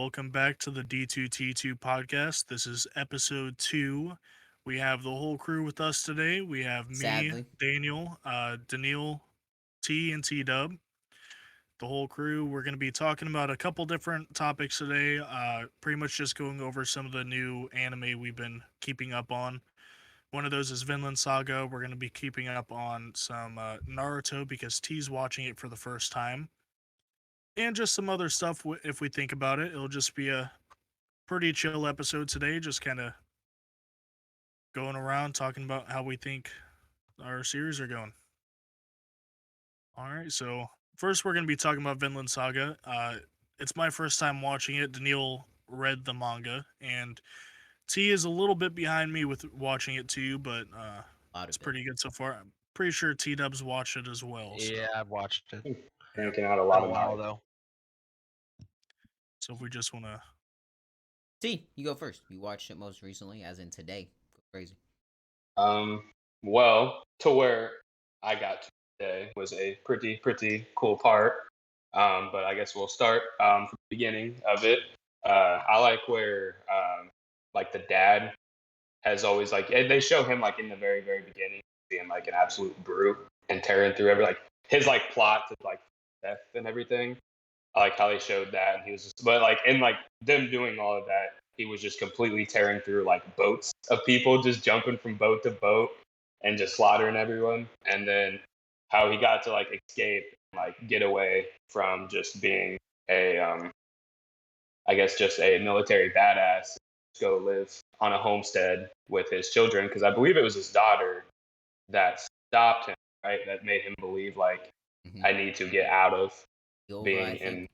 welcome back to the D2T2 podcast. This is episode 2. We have the whole crew with us today. We have me, Sadly. Daniel, Daniil, T, and T Dub. The whole crew. We're going to be talking about a couple different topics today. Pretty much just going over some of the new anime we've been keeping up on. One of those is Vinland Saga. We're going to be keeping up on some Naruto because T's watching it for the first time and just some other stuff if we think about it. It'll just be a pretty chill episode today, just kind of going around talking about how we think our series are going. All right, so first we're going to be talking about Vinland Saga. It's my first time watching it. Daniil read the manga, and T is a little bit behind me with watching it too, but A lot it's of it. pretty good so far. I'm pretty sure T Dub's watched it as well. So Yeah, I've watched it. yeah. Cranking out a Been lot a of while knowledge. though. So if we just want to, T, you go first. You watched it most recently, as in today. Go crazy. Well, to where I got to today was a pretty cool part. But I guess we'll start from the beginning of it. I like where like the dad has always they show him like in the very beginning being like an absolute brute and tearing through every like his like plot to like death and everything. I like how they showed that, and he was just, but like in like them doing all of that, he was just completely tearing through like boats of people, just jumping from boat to boat and just slaughtering everyone. And then how he got to like escape, like get away from just being a, I guess just a military badass, go live on a homestead with his children, because I believe it was his daughter that stopped him, right? That made him believe like Mhm. I need to get out of Silva, I being in. think.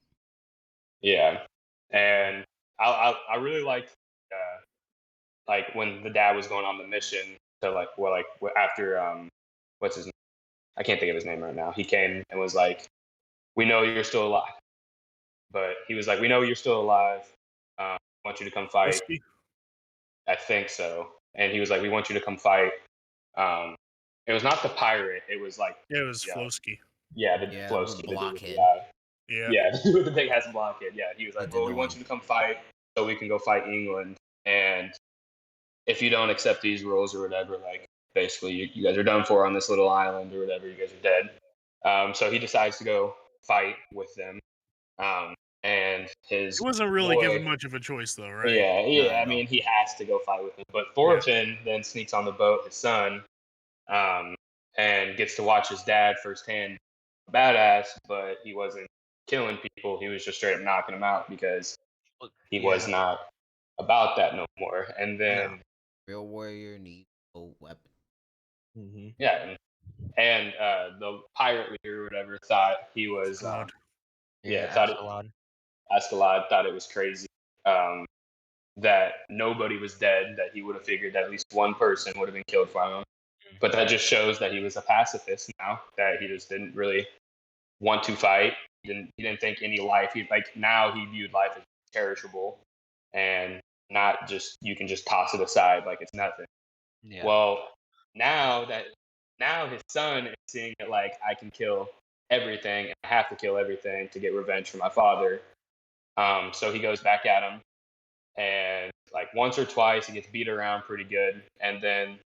Yeah, and I really liked like when the dad was going on the mission to after what's his name? I can't think of his name right now. He came and was like, "We know you're still alive," but he was like, "We know you're still alive. I want you to come fight." whiskey. I think so, and he was like, "We want you to come fight." Um, it was not the pirate. It was like Yeah, it was yeah, Flosky. yeah, the Yeah, Flosky, with the dude with the Blockhead. Yeah. yeah, the dude with the big ass blockhead. Yeah, he was like, That's "Well, we want annoying. you to come fight so we can go fight England, and if you don't accept these rules or whatever, like basically you guys are done for on this little island or whatever. You guys are dead." So he decides to go fight with them, and He his wasn't really given boy. much of a choice, though, right? Yeah, Not yeah. I at all. mean, he has to go fight with him, but Yeah. Thorfinn then sneaks on the boat, his son, um, and gets to watch his dad firsthand. Badass, but he wasn't killing people. He was just straight up knocking them out because he was Yeah. not about that no more. And No. then Real warrior needs a weapon. Mm-hmm. yeah, and the pirate leader or whatever thought he was Squad. yeah, Yeah, thought it, Ascalon. Askeladd thought it was crazy, that nobody was dead, that he would have figured that at least one person would have been killed for him. But that just shows that he was a pacifist now, that he just didn't really want to fight. He didn't think any life, he like now he viewed life as perishable and not just you can just toss it aside like it's nothing. Yeah. Well, now that now his son is seeing it like I can kill everything, and I have to kill everything to get revenge for my father. So he goes back at him, and like once or twice he gets beat around pretty good, and then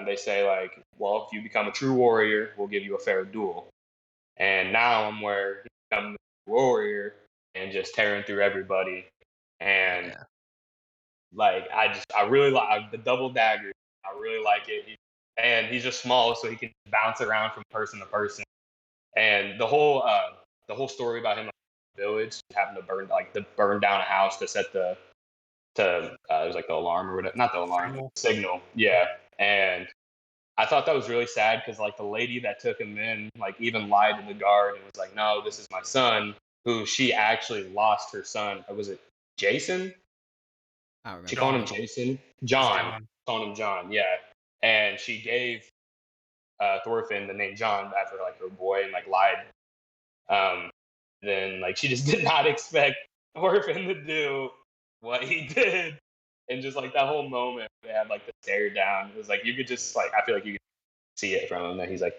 they say like, well, if you become a true warrior, we'll give you a fair duel. And now I'm where he becomes a warrior and just tearing through everybody, and Yeah. like I really like the double dagger. I really like it. And he's just small, so he can bounce around from person to person. And the whole story about him like, village having to burn down a house to set the to it was like the alarm or whatever, not the alarm, Signal. signal. Yeah, and I thought that was really sad because like the lady that took him in like even lied to the guard and was like, "No, this is my son." Who she actually lost her son. Was it Jason? I don't She remember. called him John. Jason. It's John. John. Called him John. Yeah, and she gave Thorfinn the name John after like her boy and like lied. Um, then like she just did not expect Thorfinn to do what he did, and just like that whole moment they had like the stare down. It was like you could just like I feel like you could see it from him that he's like,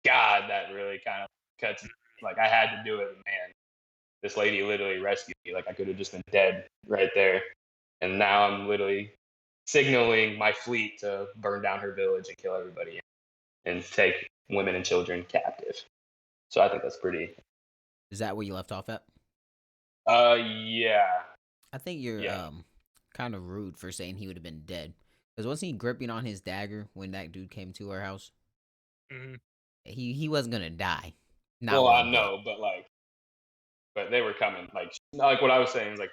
God, that really kind of cuts. Like I had to do it, man. this lady literally rescued me. Like I could have just been dead right there, and now I'm literally signaling my fleet to burn down her village and kill everybody and take women and children captive. So I think that's pretty. Is that where you left off at? Yeah, I think you're yeah. kind of rude for saying he would have been dead. Because wasn't he gripping on his dagger when that dude came to our house? Mhm. He wasn't gonna die. Not Well, I one bit. know, but they were coming. Like what I was saying is like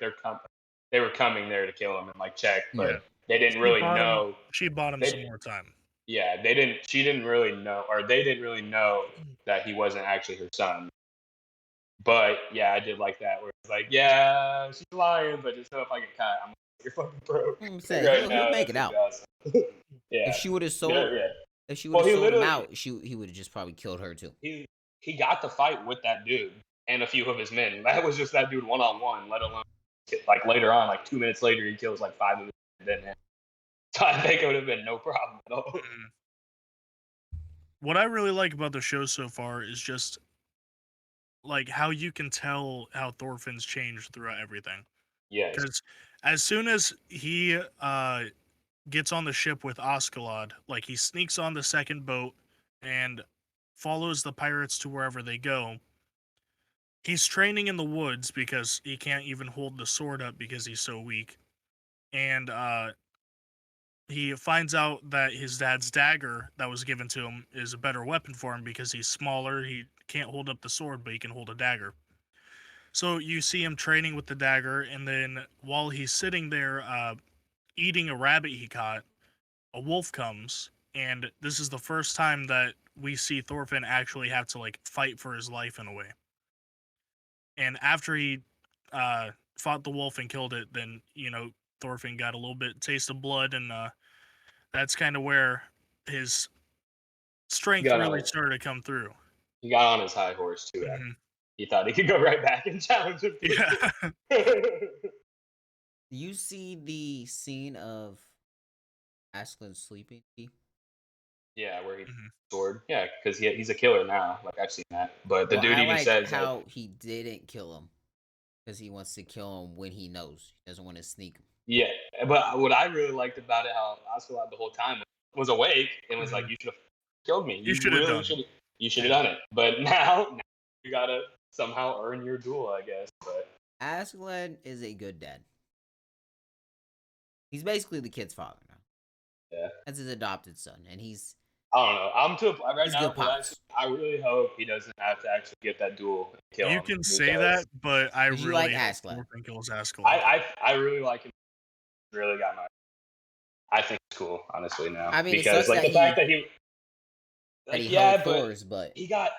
they were coming there to kill him and like check, Yeah. but they didn't She really bought him. know. She bought him some They more time. yeah, they didn't. She didn't really know, or they didn't really know that he wasn't actually her son. But yeah, I did like that where it's like, yeah, she's lying, but just know if I get caught, I'm you're fucking broke I'm saying right he'll now. make That's it gonna out. be awesome. If Yeah, she would have yeah, sold, yeah. if she would Well, have he sold him literally out, he would have just probably killed her too. he got to fight with that dude and a few of his men. That was just that dude 1-on-1. Let alone like later on, like 2 minutes later, he kills like 5 of his men. So I think it would have been no problem at all. Mhm. What I really like about the show so far is just like how you can tell how Thorfinn's changed throughout everything. Yes. Because as soon as he gets on the ship with Askeladd, like he sneaks on the second boat and follows the pirates to wherever they go. He's training in the woods because he can't even hold the sword up because he's so weak. And he finds out that his dad's dagger that was given to him is a better weapon for him because he's smaller. He can't hold up the sword, but he can hold a dagger. So you see him training with the dagger, and then while he's sitting there eating a rabbit he caught, a wolf comes, and this is the first time that we see Thorfinn actually have to like fight for his life in a way. And after he fought the wolf and killed it, then Thorfinn got a little bit taste of blood, and that's kind of where his He strength got really on started to come through. he got on his high horse too. Mhm. He thought he could go right back and challenge him. Yeah. You see the scene of Aslan sleeping? Yeah, where he Mhm. sword. Yeah, because he's a killer now. Like I've seen that. But the Well, dude I even like says like, how he didn't kill him because he wants to kill him when he knows. He doesn't want to sneak him. yeah. But what I really liked about it, how Ocelot the whole time was awake and was like, Mhm. "You should have killed me. You You should have really done should. it. You should have Yeah. done it." But now you gotta somehow earn your duel, I guess. But Aslan is a good dad. He's basically the kid's father now. yeah, That's his adopted son, and he's I don't know. I'm to right he's now. good pops. I really hope he doesn't have to actually get that duel and kill You him can say because that, but I Because you like really hope Aslan. Thorfinn kills Askeladd. I really like him. Really got my. I think it's cool, honestly, now I mean, it because sucks like that the fact that he like held yeah, but Thor's, but he got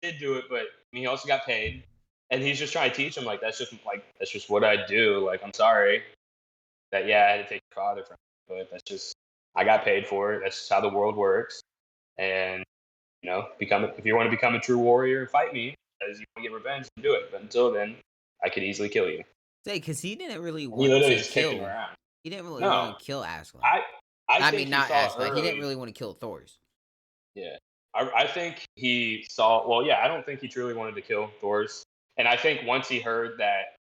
did do it, but I mean, he also got paid, and he's just trying to teach him like that's just what I do. Like I'm sorry that yeah, I had to take your father from you, but that's just I got paid for it. That's just how the world works, and if you want to become a true warrior and fight me, as you want to get revenge, do it. But until then, I could easily kill you. say because he didn't really And he want literally to just kicked him kill. around. He didn't really No, want to kill Aslan. I I think mean, he not saw Aslan. He didn't early. really want to kill Thor's. Yeah. I think he saw, well, yeah, I don't think he truly wanted to kill Thor's. And I think once he heard that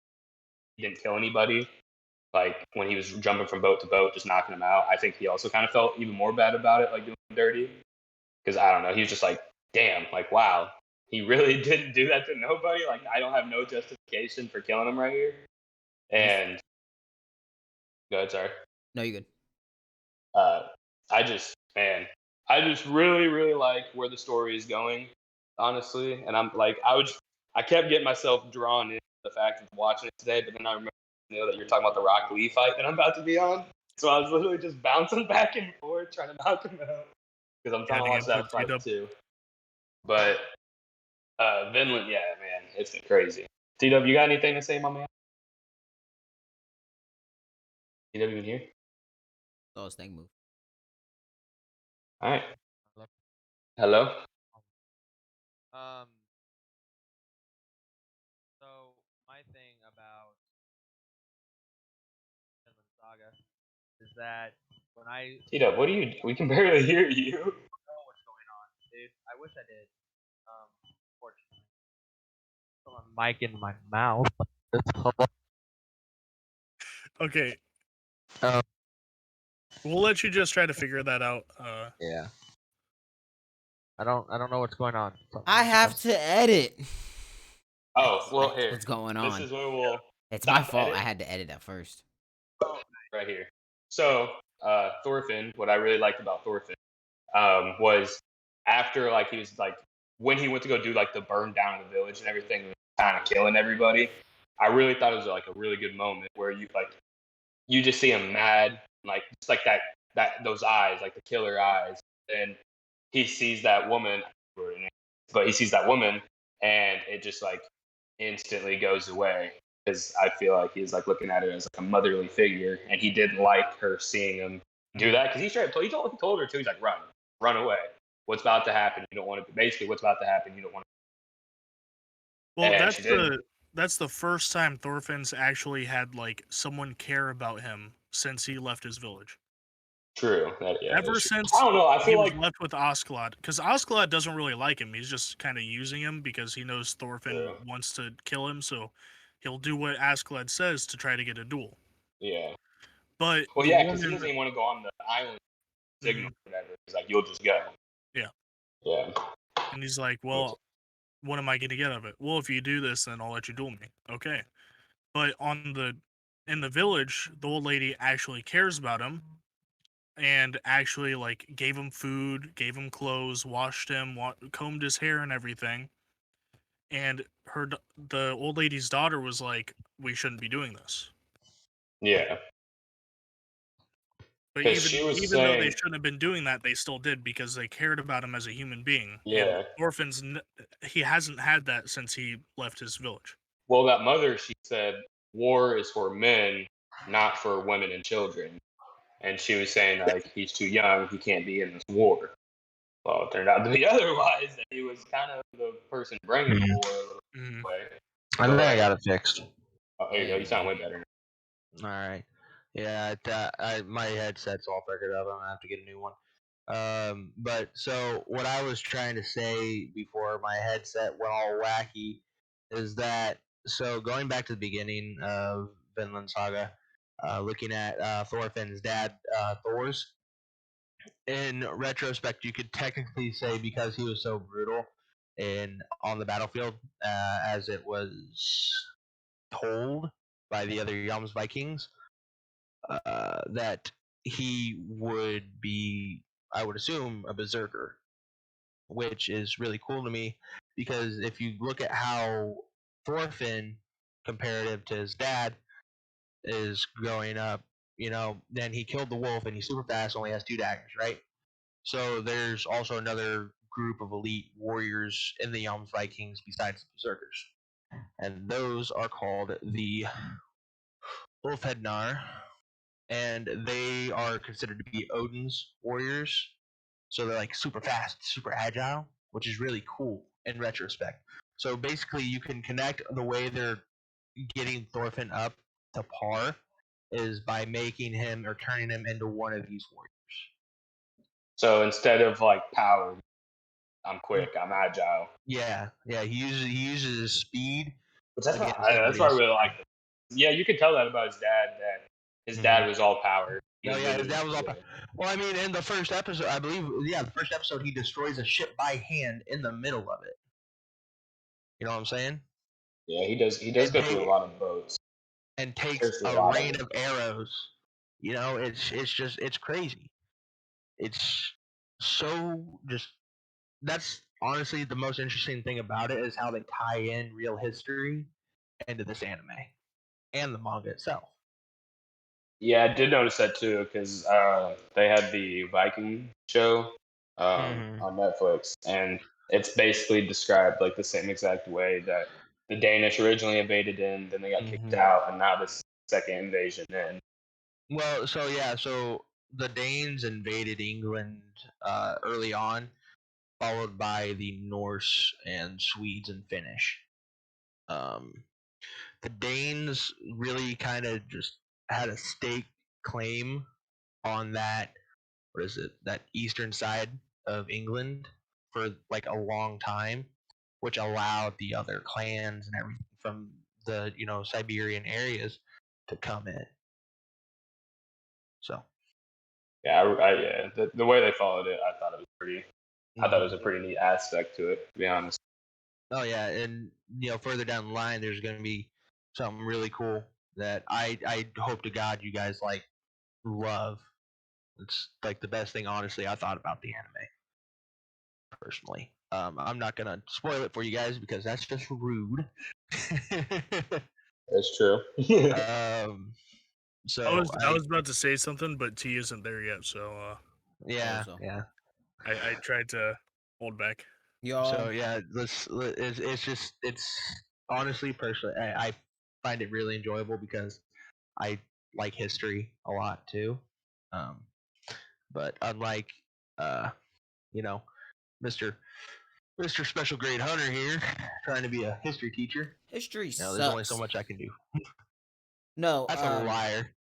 he didn't kill anybody, like when he was jumping from boat to boat, just knocking him out, I think he also kind of felt even more bad about it, like doing him dirty. Because I don't know, he was just like, damn, like, wow, he really didn't do that to nobody. Like, I don't have no justification for killing him right here. And, go ahead, sorry. No, you're good. uh, man, I just really, really like where the story is going, honestly. And I'm like, I kept getting myself drawn into the fact of watching it today, but then I remember, that you're talking about the Rock Lee fight that I'm about to be on. So I was literally just bouncing back and forth trying to knock him out because I'm trying to Heading watch into that fight T-Dub. too. But Vinland, yeah, man, it's been crazy. TW, you got anything to say, my man? TW even here? Oh, his thing move. All right. Hello? Hello. Um, so my thing about Vinland Saga is that when I TW, what do you? We can barely hear you. know what's going on, dude, I wish I did. Fortunately, hold on, mic in my mouth. Okay, Um, we'll let you just try to figure that out. yeah. I don't know what's going on. I have to edit. Oh, well, That's here. what's going This on. is where we'll It's my stop fault. edit I had to edit at first. right here. So, Thorfinn, what I really liked about Thorfinn was after, like, he was, like, when he went to go do, like, the burn down of the village and everything, kind of killing everybody, I really thought it was, like, a really good moment where you just see him mad, like, just like those eyes, like the killer eyes. And he sees that woman, but he sees that woman, and it just like instantly goes away because I feel like he's like looking at it as like a motherly figure, and he didn't like her seeing him do that because he told her to. He's like, run away. What's about to happen? You don't want to. Basically, what's about to happen? You don't want to. Well, And she didn't. that's the first time Thorfinn's actually had like someone care about him since he left his village. True. Yeah, Ever that's true. since I don't know. I he feel was like left with Osclad, because Osclad doesn't really like him. He's just kind of using him because he knows Thorfinn True. wants to kill him, so he'll do what Askeladd says to try to get a duel. Yeah. But Well, the yeah, because he woman, doesn't even want to go on the island signal Mhm. or whatever. He's like, you'll just go. Yeah. Yeah. And he's like, well, what am I going to get out of it? Well, if you do this, then I'll let you duel me. Okay. But in the village, the old lady actually cares about him and actually like gave him food, gave him clothes, washed him, combed his hair and everything. And the old lady's daughter was like, we shouldn't be doing this. Yeah. But Because she was even though they saying, shouldn't have been doing that, they still did because they cared about him as a human being. And yeah. Orphans, he hasn't had that since he left his village. Well, that mother, she said, war is for men, not for women and children. And she was saying, like, he's too young, he can't be in this war. Well, it turned out to be otherwise, that he was kind of the person bringing the war a little Mhm. way. I think I got it fixed. Oh, there you go. You sound way better. All right. Yeah, my headset's all figured out. I'm gonna have to get a new one. But so what I was trying to say before my headset went all wacky is that so going back to the beginning of Vinland Saga, looking at Thorfinn's dad, Thor's. In retrospect, you could technically say because he was so brutal in on the battlefield, as it was told by the other Yams Vikings, that he would be, I would assume, a berserker, which is really cool to me because if you look at how Thorfinn, comparative to his dad, is growing up, then he killed the wolf and he's super fast, only has two daggers, right? So there's also another group of elite warriors in the Yams Vikings besides the berserkers, and those are called the Ulfhednar, and they are considered to be Odin's warriors. So they're like super fast, super agile, which is really cool in retrospect. So basically, you can connect the way they're getting Thorfinn up to par is by making him or turning him into one of these warriors. So instead of like power, I'm quick, I'm agile. Yeah, he uses his speed But against that's what I everybody's. really like. Yeah, you could tell that about his dad. That his dad was all power. He Oh was yeah, his dad was all. yeah. Well, I mean, in the first episode, I believe, yeah, the first episode, he destroys a ship by hand in the middle of it. You know what I'm saying? Yeah, he does. He does And go through a lot of boats. takes There's a a lot of rain them. of arrows. It's crazy. It's so just. That's honestly the most interesting thing about it is how they tie in real history into this anime and the manga itself. Yeah, I did notice that too because they had the Viking show on Netflix, and it's basically described like the same exact way that the Danish originally invaded in, then they got kicked out, and now this second invasion in. Well, so the Danes invaded England early on, followed by the Norse and Swedes and Finnish. Um, the Danes really kind of just had a stake claim on that. What is it? That eastern side of England for like a long time, which allowed the other clans and everything from the Siberian areas to come in. So Yeah, yeah. The way they followed it, I thought it was pretty. I thought it was a pretty neat aspect to it, to be honest. Oh yeah, and further down the line, there's going to be something really cool that I hope to God you guys love. It's like the best thing, honestly, I thought about the anime personally. I'm not gonna spoil it for you guys because that's just rude. That's true. So I was about to say something, but T isn't there yet, so yeah, Also. yeah. I tried to hold back. Y'all, So yeah, it's honestly personally I find it really enjoyable because I like history a lot too. Um, but unlike you know, Mr. Mr. Special Grade Hunter here, trying to be a history teacher, history there's only so sucks. much I can do. No, That's a liar.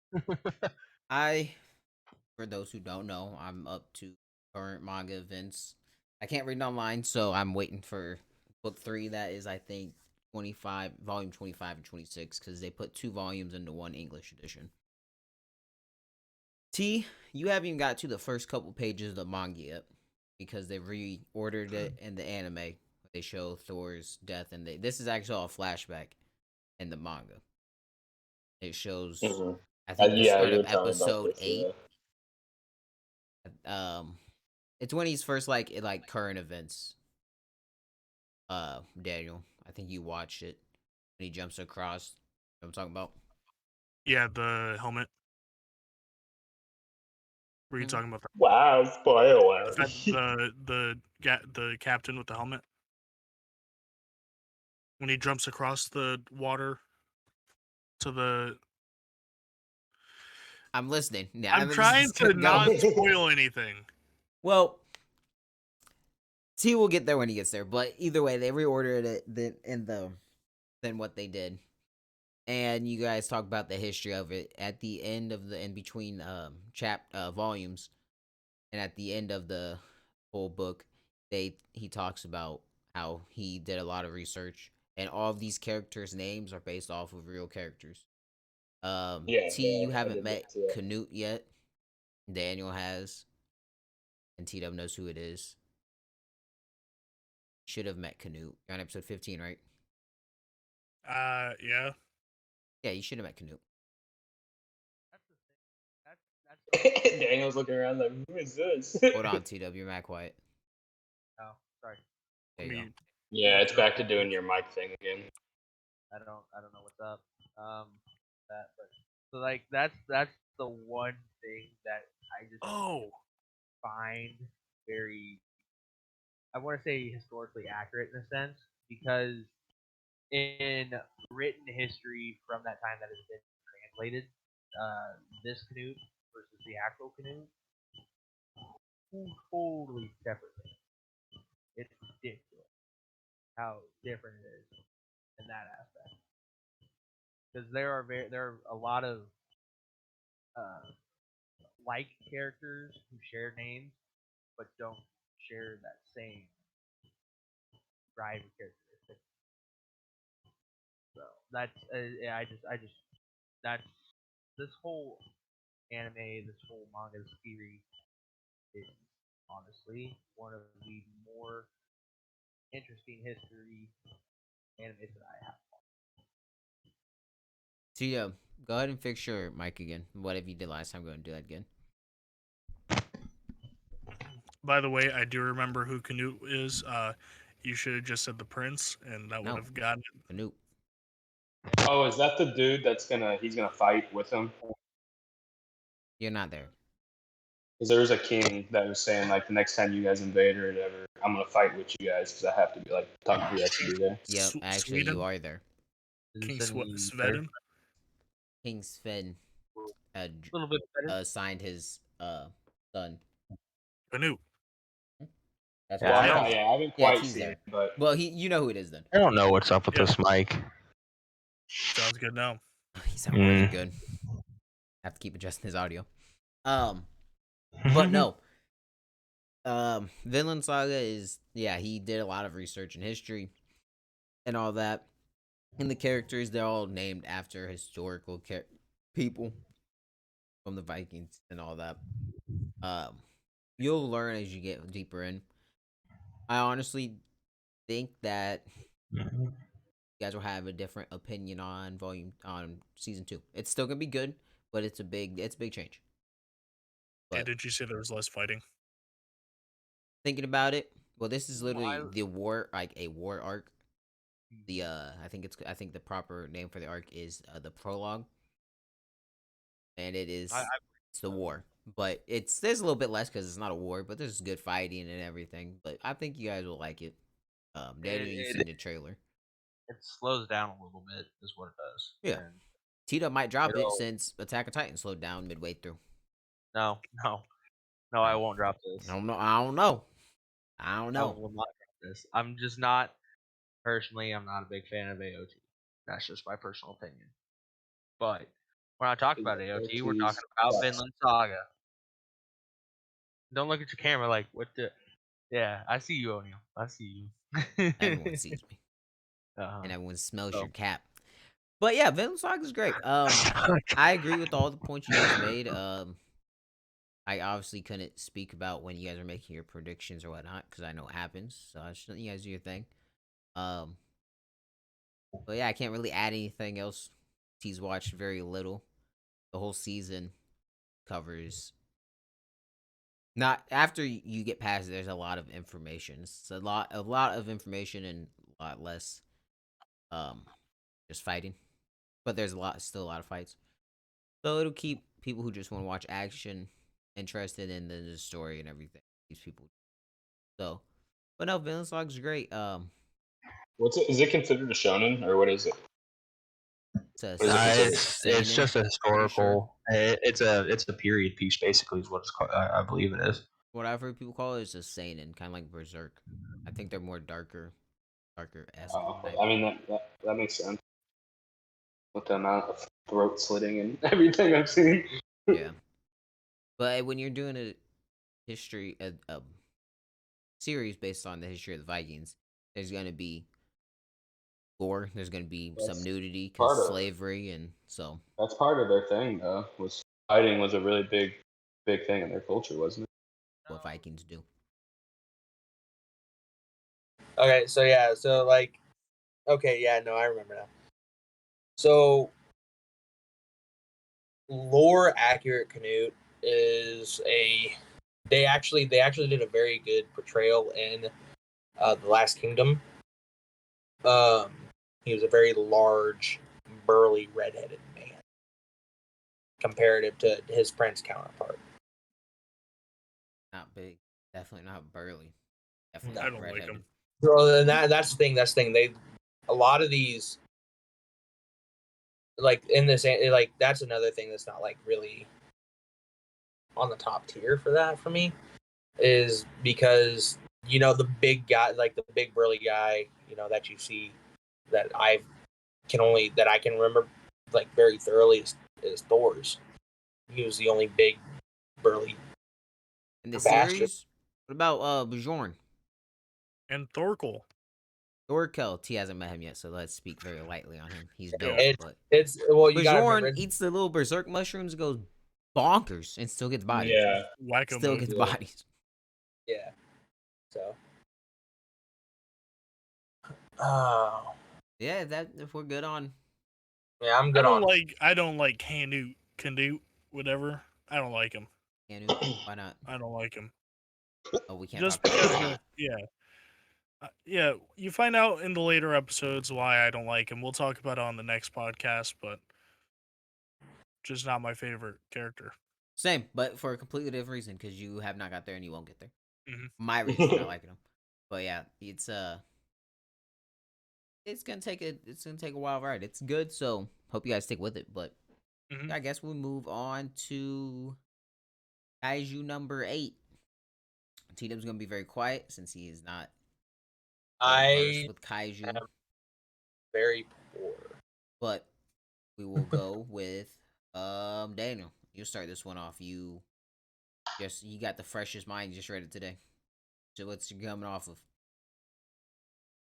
for those who don't know, I'm up to current manga events. I can't read online, so I'm waiting for book 3. That is, I think, 25, volume 25 and 26, because they put 2 volumes into one English edition. T, you haven't even got to the first couple pages of the manga yet, because they reordered it in the anime. They show Thor's death, and this is actually all a flashback in the manga. It shows, Mhm. I think, the Yeah, start you of were telling me about episode this. 8. It's when he's first like current events. Daniel, I think you watched it when he jumps across. You know what I'm talking about? Yeah, the helmet. Were you talking about Wow, spoiler. the captain with the helmet when he jumps across the water to the? I'm listening. Yeah, I'm trying to go. not spoil anything. Well, T will get there when he gets there, but either way, they reordered it than what they did. And you guys talk about the history of it at the end of the in between volumes, and at the end of the whole book, he talks about how he did a lot of research, and all of these characters' names are based off of real characters. Yeah, T, you I haven't did met see that. Canute yet. Daniel has, and T Dub knows who it is. Should have met Canute. You're on episode 15, right? Yeah. Yeah, you should have met Canute. Daniel's looking around like, who is this? Hold on, T Dub, you're mad quiet. Oh, sorry. There you go. Yeah, it's back to doing your mic thing again. I don't know what's up. But so like that's the one thing that I just Oh, find very, I want to say, historically accurate in a sense, because in written history from that time that has been translated, this Canute versus the actual Canute, totally separate things. It's ridiculous how different it is in that aspect. Because there are a lot of uh, like characters who share names but don't share that same driver characteristic. So that's yeah, I just that's this whole anime, this whole manga series is honestly one of the more interesting history animes that I have. T Dub, go ahead and fix your mic again. Whatever you did last time, go ahead and do that again. by the way, I do remember who Canute is. You should have just said the prince, and that would No. have gotten it. Canute. Oh, is that the dude he's gonna fight with him? You're not there. Because there was a king that was saying like the next time you guys invade or whatever, I'm gonna fight with you guys because I have to be like talking who has to be there. Yep, actually, Sweden, you are there. King Is this any better? Sveden. King Sven A little bit better. signed his son. Canute. That's Yeah, what I T don't. said. I haven't Yeah, quite he's seen there. it, but Well, you know who it is then. I don't know what's up with Yeah. this mic. Sounds good now. He sound more than good. Have to keep adjusting his audio. But no. Vinland Saga is, yeah, he did a lot of research in history. and all that. And the characters, they're all named after historical people from the Vikings and all that. Um, you'll learn as you get deeper in. I honestly think that Mhm. you guys will have a different opinion on season 2. It's still gonna be good, but it's a big change. Yeah, But did you say there was less fighting? thinking about it, well, this is literally I- the war, like a war arc. The I think the proper name for the arc is the prologue, and I it's the war. But there's a little bit less because it's not a war, but there's good fighting and everything. But I think you guys will like it. Daniel, you've it, seen the trailer. it slows down a little bit, is what it does. Yeah, And Tito might drop it it'll since Attack of Titan slowed down midway through. no, no, no. I won't drop I this. don't know. I don't know. I don't I know. will not drop this. I'm just not personally. I'm not a big fan of AOT. That's just my personal opinion. But we're not talking about AOT. We're talking about Vinland Saga. Don't look at your camera like what the. Yeah, I see you, O'Neal. I see you. Everyone sees me, uh-huh. and everyone smells your So, cap. But yeah, Vinland Saga is great. I agree with all the points you guys made. I obviously couldn't speak about when you guys are making your predictions or whatnot because I know it happens. So I just let you guys do your thing. Um, but yeah, I can't really add anything else. He's watched very little. The whole season covers not after you get past it, there's a lot of information. It's a lot of information and a lot less um just fighting. But there's still a lot of fights. So it'll keep people who just want to watch action interested in the story and everything. These people. So, but no, Vinland Saga is great. What's it? Is it considered a shonen or what is it? It's a What is it considered? it's seinen, just a pretty sure. historical. It's a period piece, basically, is what it's called. I believe it is. What I've heard people call it is a seinen, kind of like Berserk. I think they're more darker esque Oh, okay. type. I mean that makes sense with the amount of throat slitting and everything I've seen. Yeah, but when you're doing a series based on the history of the Vikings, there's gonna be gore. There's gonna be some That's nudity because part of slavery, and so that's part of their thing though. Was fighting was a really big thing in their culture, wasn't it? what Vikings do. Okay, so yeah, so like, okay, yeah, no, I remember now. So, lore accurate Canute is a. They actually did a very good portrayal in the Last Kingdom. Um, he was a very large, burly, redheaded man, comparative to his prince counterpart. Not big, definitely not burly, definitely No. I not don't like redheaded. him. So and that's the thing. That's the thing. A lot of these, like in this, like that's another thing that's not like really on the top tier for that for me, is because the big guy, like the big burly guy, that you see that I can remember like very thoroughly is Thor's. He was the only big burly In the bastard. series, what about Bjorn? And Thorkel. Thorkel, T hasn't met him yet, so let's speak very lightly on him. He's dope, Yeah. but It's well, you gotta Bjorn remember. eats the little berserk mushrooms and goes bonkers and still gets bodies. Yeah. Wacko Still mode. gets Yeah. bodies. Yeah. So. Oh. Yeah, that if we're good on Yeah, I'm good on. I don't like Canute, whatever. I don't like him. Canu, why not? I don't like him. Oh, we can't Just talk about because that. yeah, you find out in the later episodes why I don't like him. We'll talk about it on the next podcast, but just not my favorite character. Same, but for a completely different reason because you have not got there and you won't get there. Mhm. My reason for not liking him, but yeah, it's gonna take a while ride. It's good, so hope you guys stick with it. But Mhm. I guess we'll move on to Kaiju number 8. T-Dub's gonna be very quiet since he is not well versed I with Kaiju, am very poor. but we will go with Daniel. You start this one off. You got the freshest mind. You just read it today. So what's you coming off of?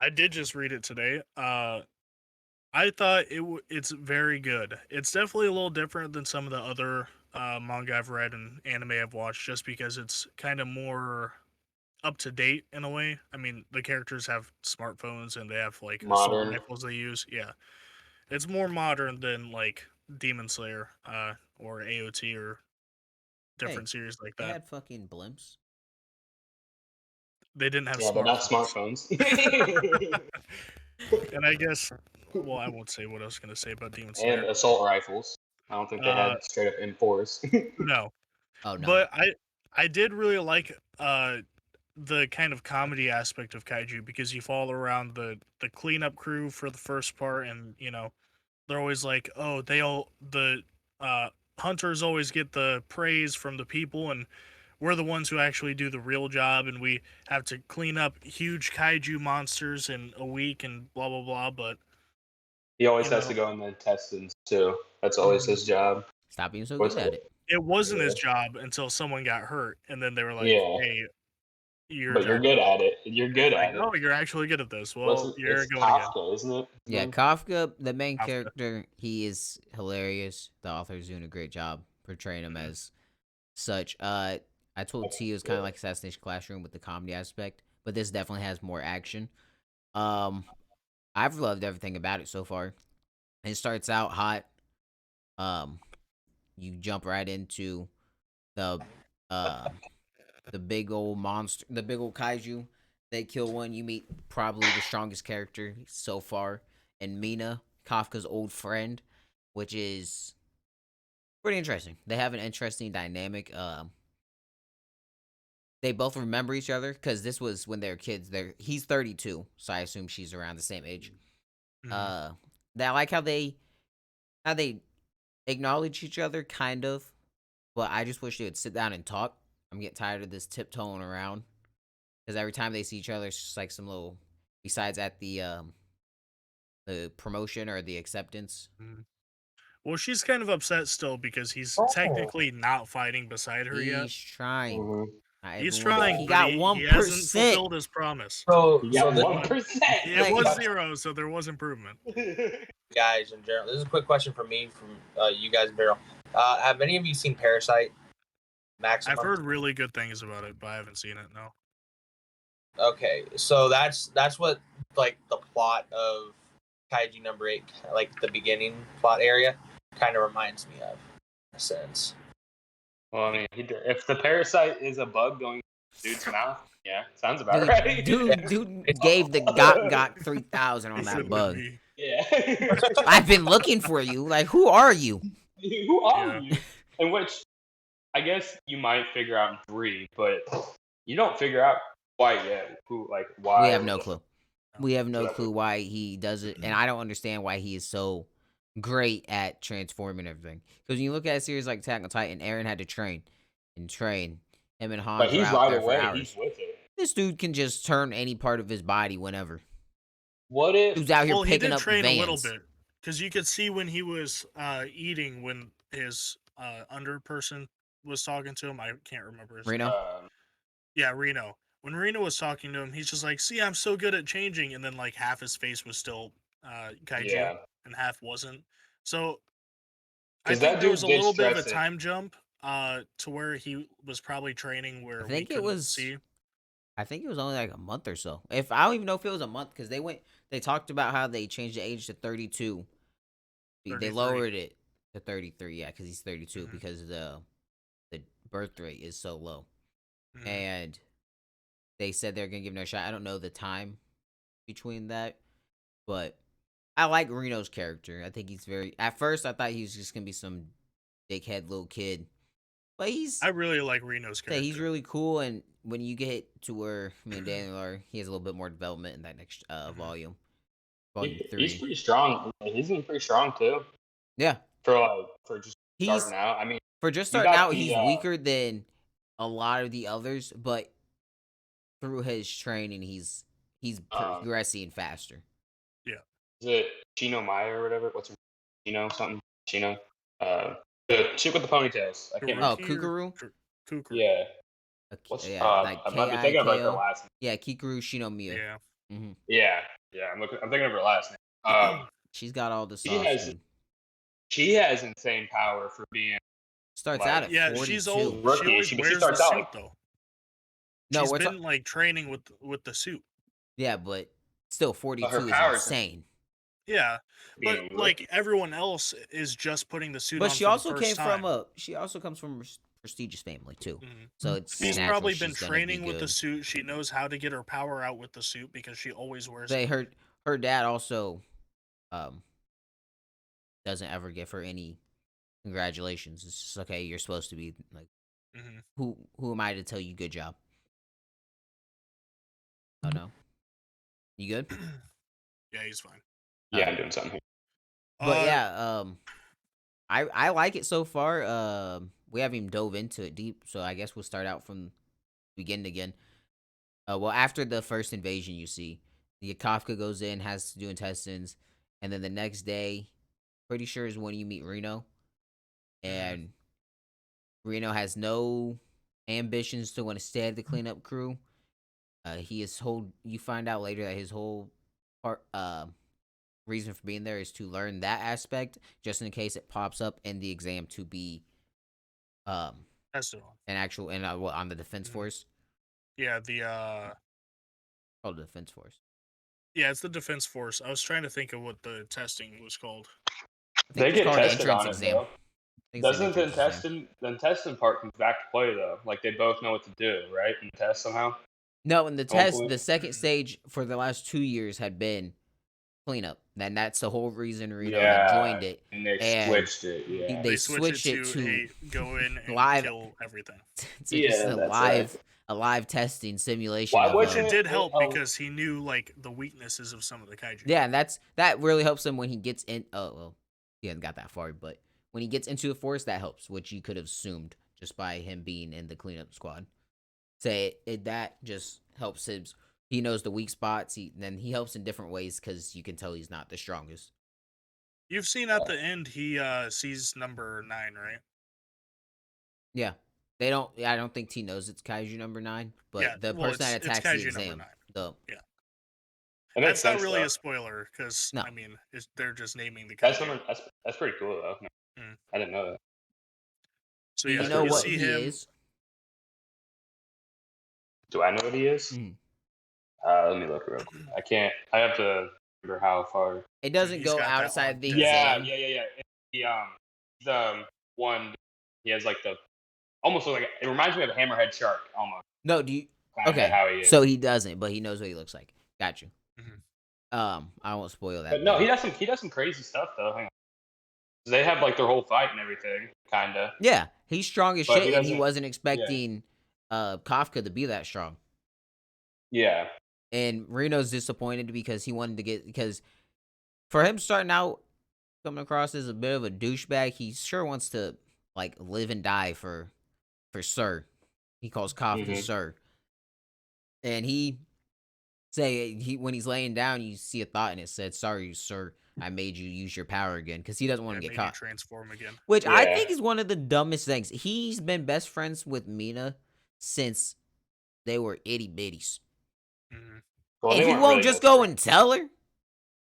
I did just read it today. I thought it's very good. It's definitely a little different than some of the other manga I've read and anime I've watched, just because it's kind of more up to date in a way. I mean, the characters have smartphones and they have like assault Modern. rifles they use. Yeah, it's more modern than like Demon Slayer or AOT or Hey, different series like they that. had fucking blimps. They didn't have Yeah, they're not smartphones. smartphones. And I guess, well, I won't say what I was gonna say about Demon And Slayer. assault rifles. I don't think they Uh, had straight up M4s. no, Oh no. but I did really like the kind of comedy aspect of Kaiju, because you follow around the cleanup crew for the first part, and you know they're always like, oh, the uh hunters always get the praise from the people, and we're the ones who actually do the real job, and we have to clean up huge kaiju monsters in a week and blah blah blah. But He always you has to know, go in the intestines too. That's always his job. Stop being so What's good at it. it wasn't Yeah. his job until someone got hurt, and then they were like, Yeah, hey, you're but you're good at it. You're it's good like, at it. oh, you're actually good at this. What's Well, it? you're It's going again. Kafka, isn't it? Yeah, Mhm. Kafka, the main Kafka. character, he is hilarious. The author's doing a great job portraying him as such. I told T it was kind of like Assassination Classroom with the comedy aspect, but this definitely has more action. Um, I've loved everything about it so far. It starts out hot. Um, you jump right into the the big old monster, the big old kaiju. They kill one. You meet probably the strongest character so far, and Mina, Kafka's old friend, which is pretty interesting. They have an interesting dynamic. They both remember each other because this was when they were kids. He's 32, so I assume she's around the same age. Mhm. I like how they acknowledge each other, kind of, but I just wish they would sit down and talk. I'm getting tired of this tiptoeing around because every time they see each other, it's just like some little. Besides at the promotion or the acceptance. Mhm. Well, she's kind of upset still because he's Oh. technically not fighting beside her yet. He's trying. Mhm. Not He's everyone. trying, He but got he hasn't 1%. fulfilled his promise. So, You so got this, 1%. It Like- was 0, so there was improvement. guys in general, this is a quick question for me from you guys, Barrel. Have any of you seen Parasite? Maximum. I've heard really good things about it, but I haven't seen it. No. Okay, so that's what like the plot of Kaiju number 8, like the beginning plot area, kind of reminds me of, in a sense. Well, I mean, if the parasite is a bug going in dude's mouth, yeah, sounds about right. Dude gave the got 3,000 on He that said bug. me. Yeah. I've been looking for you. Like, who are you? Who are Yeah. you? In which, I guess you might figure out in 3, but you don't figure out quite yet who, like, why. We have no clue. We have no Whatever. clue why he does it, and I don't understand why he is so great at transforming everything. Because when you look at a series like Attack on Titan, Eren had to train. Him and Hans But were he's out right there for away. hours. He's with it. This dude can just turn any part of his body whenever. What if? Dude's out here Well, he picking did up train vans. a little bit, because you could see when he was eating, when his under person was talking to him. I can't remember his Reno? name. Yeah, Reno. When Reno was talking to him, he's just like, "See, I'm so good at changing," and then like half his face was still kaiju, Yeah. and half wasn't. So I 'Cause think that there dude was a did little bit of a stress it. time jump to where he was probably training where I we think it couldn't was. see. I think it was only like a month or so. If I don't even know if it was a month because they talked about how they changed the age to 32. They 33. lowered it to 33. Yeah, because he's 32 Mhm. because the birth rate is so low, Mhm. and they said they're gonna give him a shot. I don't know the time between that, but I like Reno's character. I think he's very. At first, I thought he was just gonna be some dickhead little kid, but I really like Reno's yeah, character. he's really cool. And when you get to where me and Daniel are, he has a little bit more development in that next volume. Volume 3. He's pretty strong. He's been pretty strong too. Yeah, For just he's starting out. I mean, for just you starting got out. the, He's weaker than a lot of the others, but through his training, he's progressing faster. is it Chino Maya or whatever? What's her Chino something? Chino? The chick with the ponytails. I can't remember. Oh, Kukuru? Kukuru. Yeah. Uh, What's yeah, like I might be thinking of like her Kiko. last name. Yeah, Kikuru Shinomiya. Yeah. Mhm. Yeah, I'm thinking of her last name. She's got all the She sauce, has dude. she has insane power for being Starts out like at Yeah, she's old. 42. She rookie. always She wears the starts out suit like though. No, She's we're been talking. like training with the suit. Yeah, but still, her 42 is powers insane. Yeah, but being like rookie. everyone else is just putting the suit But on she for the also first came time. from a. She also comes from a prestigious family too, Mhm. so it's She's natural probably been she's gonna be training with the good. suit. She knows how to get her power out with the suit because she always wears Say it. her dad also um doesn't ever give her any congratulations. It's just okay. You're supposed to be like Hmm who am I to tell you good job? Oh no, you good? Yeah, he's fine. Yeah, Uh, I'm doing something here. but Uh, yeah, I like it so far. We haven't even dove into it deep, so I guess we'll start out from beginning again. Well, after the first invasion, you see the Kafka goes in, has to do intestines, and then the next day, pretty sure is when you meet Reno, mhm. and Reno has no ambitions to want to stay at the cleanup crew. He is whole. You find out later that his whole part, reason for being there is to learn that aspect, just in case it pops up in the exam to be um That's the one. an actual and on the defense Mhm. force. Yeah, the Called the defense force. yeah, it's the defense force. I was trying to think of what the testing was called. I think They it's get called an tested entrance on it exam. though. I think it's an Doesn't entrance exam. the intestine part comes back to play though? Like they both know what to do, right? In the test somehow. No, in the At one test, point. the second Mhm. stage for the last 2 years had been cleanup. And that's the whole reason Reno had Yeah, joined it. and they And switched it. Mhm. Yeah, they They switch it switched it to to hey, go in and live kill everything. to just yeah, that's right. a live testing simulation Why of Which it wasn't did it? help Oh, because he knew like the weaknesses of some of the kaiju. yeah, and that really helps him when he gets in. Oh well, he hasn't got that far, but when he gets into the forest, that helps, which you could have assumed just by him being in the cleanup squad. Say that just helps him. He knows the weak spots. Then he helps in different ways because you can tell he's not the strongest. You've seen at the end he sees number 9, right? Yeah, they don't. I don't think T knows it's Kaiju number 9, Yeah, but the well, person that it's attacks the kaiju number 9. exam, the Yeah, it makes that's not sense really though. a spoiler because no, I mean they're just naming the That's kaiju. number. That's pretty cool though. Mm. I didn't know that. So do you yeah, That's know pretty you what dope. see he him. is? Do I know what he is? Mhm. Let me look real quick. I can't. I have to remember how far. It So doesn't he's go got that outside odd the death. Yeah, exam. yeah. He the one. He has like the almost like it reminds me of a hammerhead shark almost. No, do you? Kind of Okay, how he is. so he doesn't, but he knows what he looks like. Got you. Mhm. I won't spoil But that no, then. he does some crazy stuff though. Hang on. They have like their whole fight and everything, kinda. Yeah, he's strong as But he shit, and he doesn't. wasn't Yeah. expecting Kafka to be that strong. Yeah. And Reno's disappointed because he wanted to get because for him starting out coming across as a bit of a douchebag, he sure wants to like live and die for Sir. He calls Kafka Hmm. Sir, and he say he when he's laying down, you see a thought and it said, "Sorry, Sir, I made you use your power again," because he doesn't want Yeah, to get made you caught. transform again. Which I Yeah. think is one of the dumbest things. He's been best friends with Mina since they were itty bitties, Hmm Well, and they he weren't won't really just best go friends. and tell her.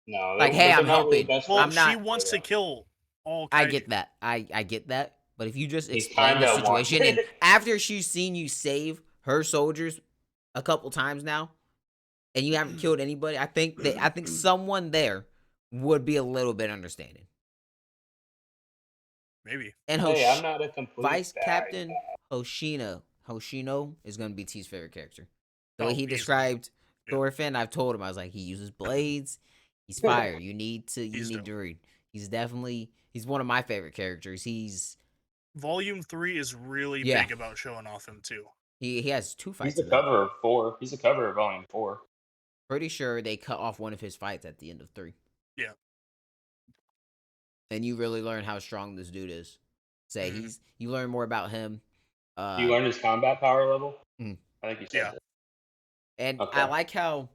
No, Like, hey, but they're I'm not really helping. best Well, I'm friends. she not. wants to kill all I kaiju. get that. I get that. But if you just He's explain the kind of one. situation, and after she's seen you save her soldiers a couple times now, and you haven't killed anybody, I think someone there would be a little bit understanding. Maybe. And Hey, I'm not a complete Vice bad Captain guy. Hoshino is gonna be T's favorite character. The way Oh, he easily. described Yeah. Thorfinn, I've told him I was like, he uses blades. He's fire. You He's need dope. to read. He's one of my favorite characters. Volume 3 is really Yeah. big about showing off him too. He has 2 He's fights the in that. cover of 4. He's the cover of Volume 4. Pretty sure they cut off one of his fights at the end of 3. Yeah. And you really learn how strong this dude is. Say Mhm. you learn more about him. You learned his combat power level? Mhm. I think you said Yeah. that. And I Okay. like how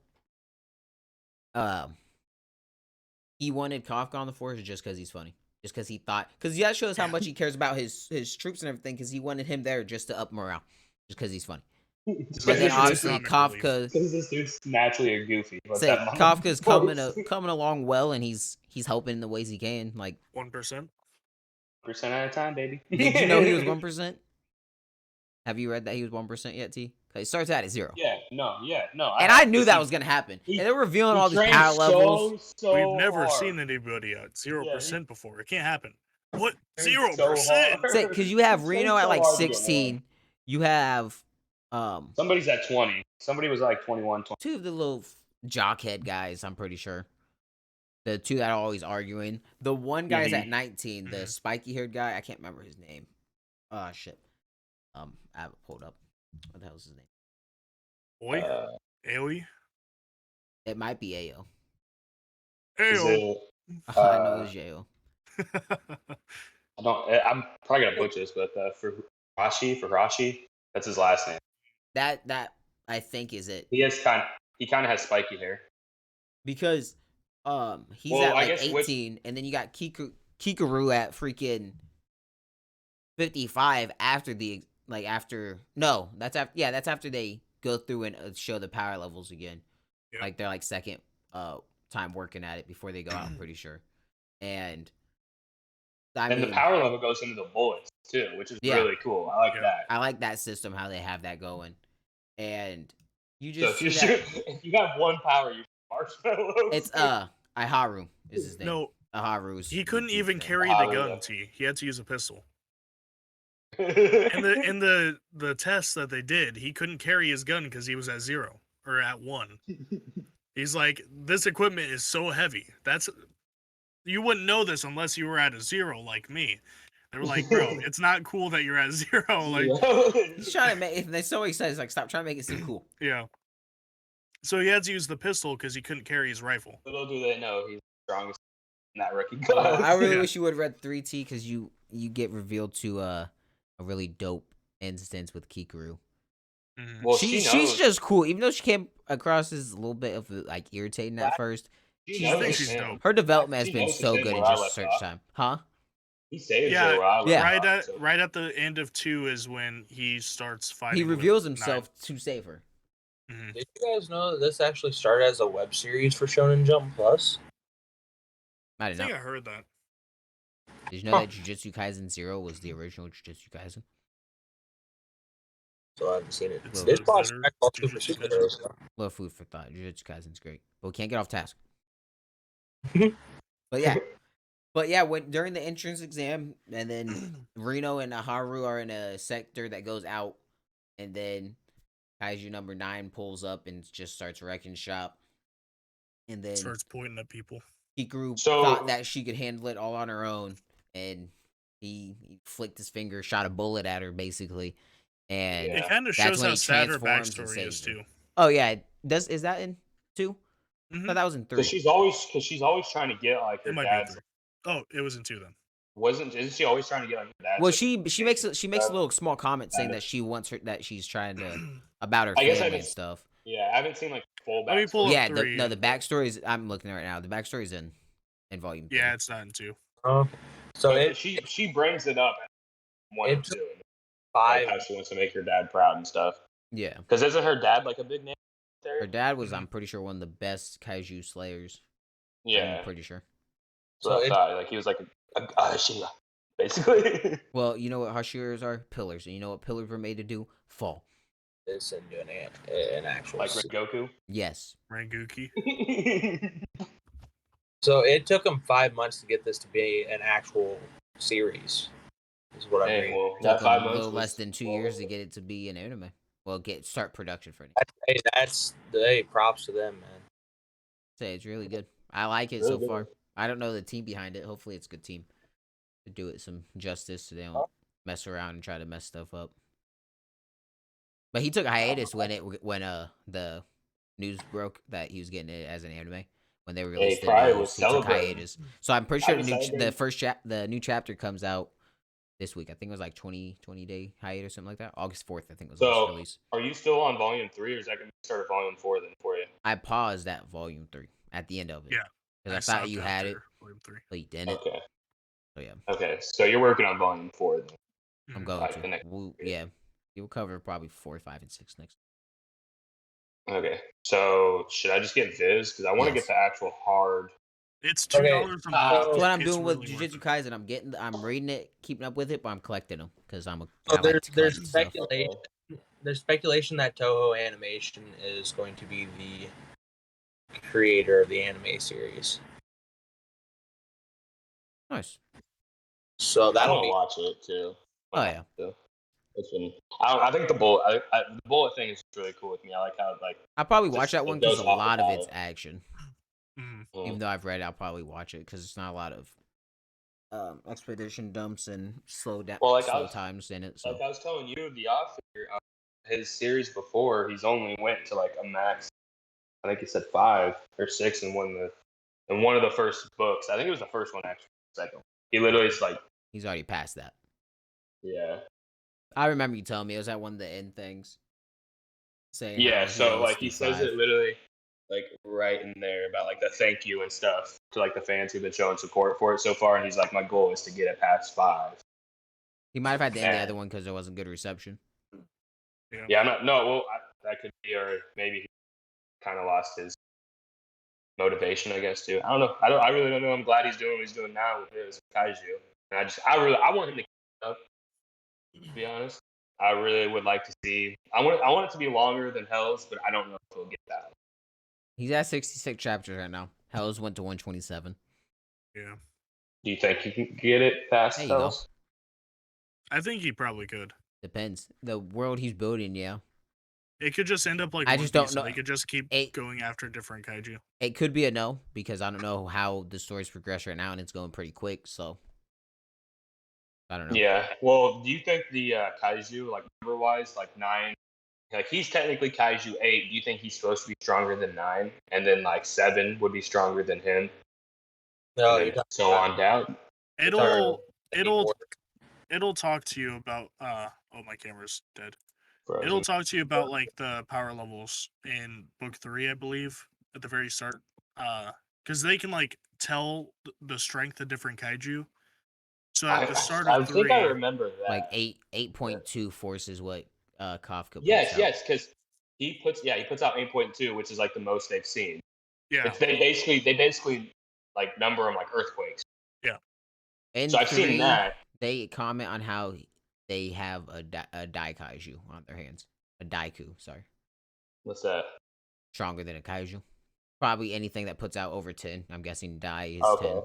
he wanted Kafka on the force just because he's funny. Just because he thought, because that shows how much he cares about his troops and everything. Because he wanted him there just to up morale, just because he's funny. But Maybe then it's a obviously comic relief. Kafka. Because this dude's naturally a goofy. But Say that mono Kafka's voice. coming along well, and he's helping in the ways he can. Like, 1%. Percent at a time, baby. did you know he was 1%? Have you read that he was 1% yet, T? 'Cause it starts out at 0. Yeah, no. And I knew that was gonna happen. And they're revealing all these power levels. So We've never hard. seen anybody at 0% before. It can't happen. What? Trained 0%? so Say, because you have He Reno trained at so like hard to get 16. You have Somebody's at 20. Somebody was like 21, 20. two of the little jockhead guys, I'm pretty sure. The two that are always arguing. The one guy's at 19, the spiky haired guy. I can't remember his name. Oh shit. I have it pulled up. What the hell's his name? Oi? Aoi? It might be Ao. Is Ayo. it, I know it's Yao. I'm probably gonna butcher this, but Farashi, that's his last name. That I think is it. He kind of has spiky hair. Because he's Well, at I like guess 18, and then you got Kikaru at freaking 55 after the that's after they go through and show the power levels again. Yep. Like they're like second time working at it before they go out, I'm pretty sure. And I mean, the power level goes into the bullets too, which is really cool. I like that. I like that system, how they have that going. And you So just if you got one power, you marshmallows. it's Iharu is his name. No, Iharu's he couldn't even thing. carry the gun, T. He had to use a pistol. In the tests that they did, he couldn't carry his gun because he was at 0 or at 1. He's like, this equipment is so heavy. You wouldn't know this unless you were at a 0 like me. They were like, bro, it's not cool that you're at 0. Like, he's trying to make. They're so excited. It's like, stop trying to make it seem cool. Yeah. So he had to use the pistol because he couldn't carry his rifle. Little do they know he's the strongest in that rookie I class. really wish you would have read 3T because you get revealed to a really dope instance with Kikaru. Mhm. Well, She's just cool, even though she came across as a little bit of like irritating at first. She's dope. Her development has She been knows so the good thing in where I just left search off. time, huh? He saves Yeah, her where I left yeah. off, so- Right at the end of 2 is when he starts fighting. He with reveals Nine. himself to save her. Mhm. Did you guys know that this actually started as a web series for Shonen Jump Plus? I I didn't think know. I heard that. Did you know that Jujutsu Kaisen 0 was the original Jujutsu Kaisen? So I haven't seen it. It's This the box better back all Jujutsu super Kaisen. superheroes. So. Little food for thought. Jujutsu Kaisen's great, but we can't get off task. Mhm. But yeah, when during the entrance exam, and then Reno and Haru are in a sector that goes out, and then Kaiju number 9 pulls up and just starts wrecking shop, and then Starts pointing at people. Hikaru So- thought that she could handle it all on her own, and he flicked his finger, shot a bullet at her, basically, and Yeah. It kind of That's shows when how he sad her transforms and backstory is saves her. too. oh yeah, is that in 2? I Mhm. thought that was in 3. Because she's always trying to get like her It might be dad's. 3. Oh, it was in 2 then. Isn't she always trying to get like her dad's? Well, like, she makes a little small comment saying Kinda. that she wants her that she's trying to about her I guess I family and just- stuff. Yeah, I haven't seen like full Let me backstory. pull up Yeah, 3. the backstory is. I'm looking at it right now. The backstory is in volume 3. Yeah, it's not in 2. So But it she brings it up in 1 and it 2. Like 5. how she wants to make her dad proud and stuff. Yeah. Because isn't her dad like a big name there? Her dad was, I'm pretty sure, one of the best kaiju slayers. Yeah, I'm pretty sure. so I So thought like he was like a Sheila, basically. Well, you know what Hashiras are? Pillars. And you know what pillars were made to do? Fall. It's into an actual. like Goku. Yes. Ranguki. So it took them 5 months to get this to be an actual series. Is what I'm Hey, reading. well, Took that them 5 a months little was- less than 2 years to get it to be an anime. Well, start production for it. Hey, hey, props to them, man. Say it's really good. I like it Really so good. far. I don't know the team behind it. Hopefully, it's a good team to do it some justice, so they don't mess around and try to mess stuff up. But he took a hiatus when the news broke that he was getting it as an anime when they released probably the news. was He took celebrating. hiatus, so I'm pretty sure Probably celebrating. the new chapter comes out this week. I think it was like 20 day hiatus, something like that. August 4th, I think was the So- last release. Are you still on volume 3, or is that going to start at volume 4 then for you? I paused at volume 3 at the end of it. Yeah, because I stopped thought you had it, after Volume 3. but you didn't. Okay. So yeah. Okay, so you're working on volume 4 then. I'm Mhm. going Like to. the next Yeah. You'll cover probably 4, 5, and 6 next. Okay, so should I just get Viz? Because I want to Yes. get the actual hard. It's $2 Okay, a so- month. That's what I'm It's doing with really worth Jujutsu it. Kaisen. I'm reading it, keeping up with it, but I'm collecting them because I So like to collect there's stuff. speculation. There's speculation that Toho Animation is going to be the creator of the anime series. Nice. So I that'll want to be watch it too. Oh yeah. It's been. I think the bullet thing is really cool with me. I like how I'll probably watch just- that it one because goes a off the lot of it's battle. action. Mhm. Even though I've read it, I'll probably watch it because it's not a lot of expedition dumps and slow times in it. So Like I was telling you, the author, his series before, he's only went to like a max. I think he said 5 or 6 in one of the first books. I think it was the first one actually. Second, he literally is like, he's already past that. yeah, I remember you telling me it was at one of the end things. Saying yeah. how he So always like do he says 5. it literally like right in there about like the thank you and stuff to like the fans who've been showing support for it so far, and he's like, my goal is to get it past 5. He might have had to end the And- other one because there wasn't good reception. Yeah, I'm not. No, well, that could be, or maybe he kind of lost his motivation, I guess, too. I don't know. I really don't know. I'm glad he's doing what he's doing now with his Kaiju, and I want him to keep it up. To be honest, I really would like to see. I want it to be longer than Hell's, but I don't know if he'll get that. He's at 66 chapters right now. Hell's went to 127. Yeah. Do you think he can get it past There you go. Hell's? I think he probably could. Depends. The world he's building, yeah. It could just end up like I One just don't Piece, know- and they could just keep It- going after different kaiju. It could be a no because I don't know how the story's progressed right now and it's going pretty quick. So I don't know. Yeah. Well, do you think the Kaiju, like number wise, like 9, like he's technically Kaiju 8? Do you think he's supposed to be stronger than 9, and then like 7 would be stronger than him? no. And You're then talking so about- on down. you're talking It'll about it'll talk to you about oh, my camera's dead. Frozen. It'll talk to you about like the power levels in book 3, I believe, at the very start. Because they can like tell the strength of different kaiju. So at the start I of think 3, I remember that. Like 8.2 force is what Kafka puts Yes, out. yes, because he puts out 8.2, which is like the most they've seen. yeah, It's, they basically like number them like earthquakes. In So I've 3, seen that. they comment on how they have a Daikaiju on their hands. A Daiku, sorry. What's that? Stronger than a Kaiju. Probably anything that puts out over 10. I'm guessing Dai is Okay.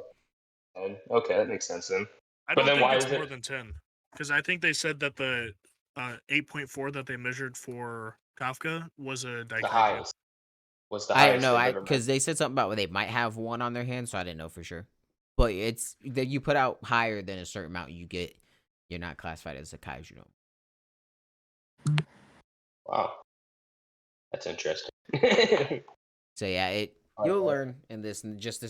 10. Okay, that makes sense then. I but don't then think why it's is more it- than 10. Because I think they said that the 8.4 that they measured for Kafka was a The Daikaiju. highest. What's the I don't highest? know, they've ever because they said something about where they might have one on their hands, so I didn't know for sure. But it's that you put out higher than a certain amount, you're not classified as a Kaiju. No. met? Wow, that's interesting. So yeah, Alright, you'll well. learn in this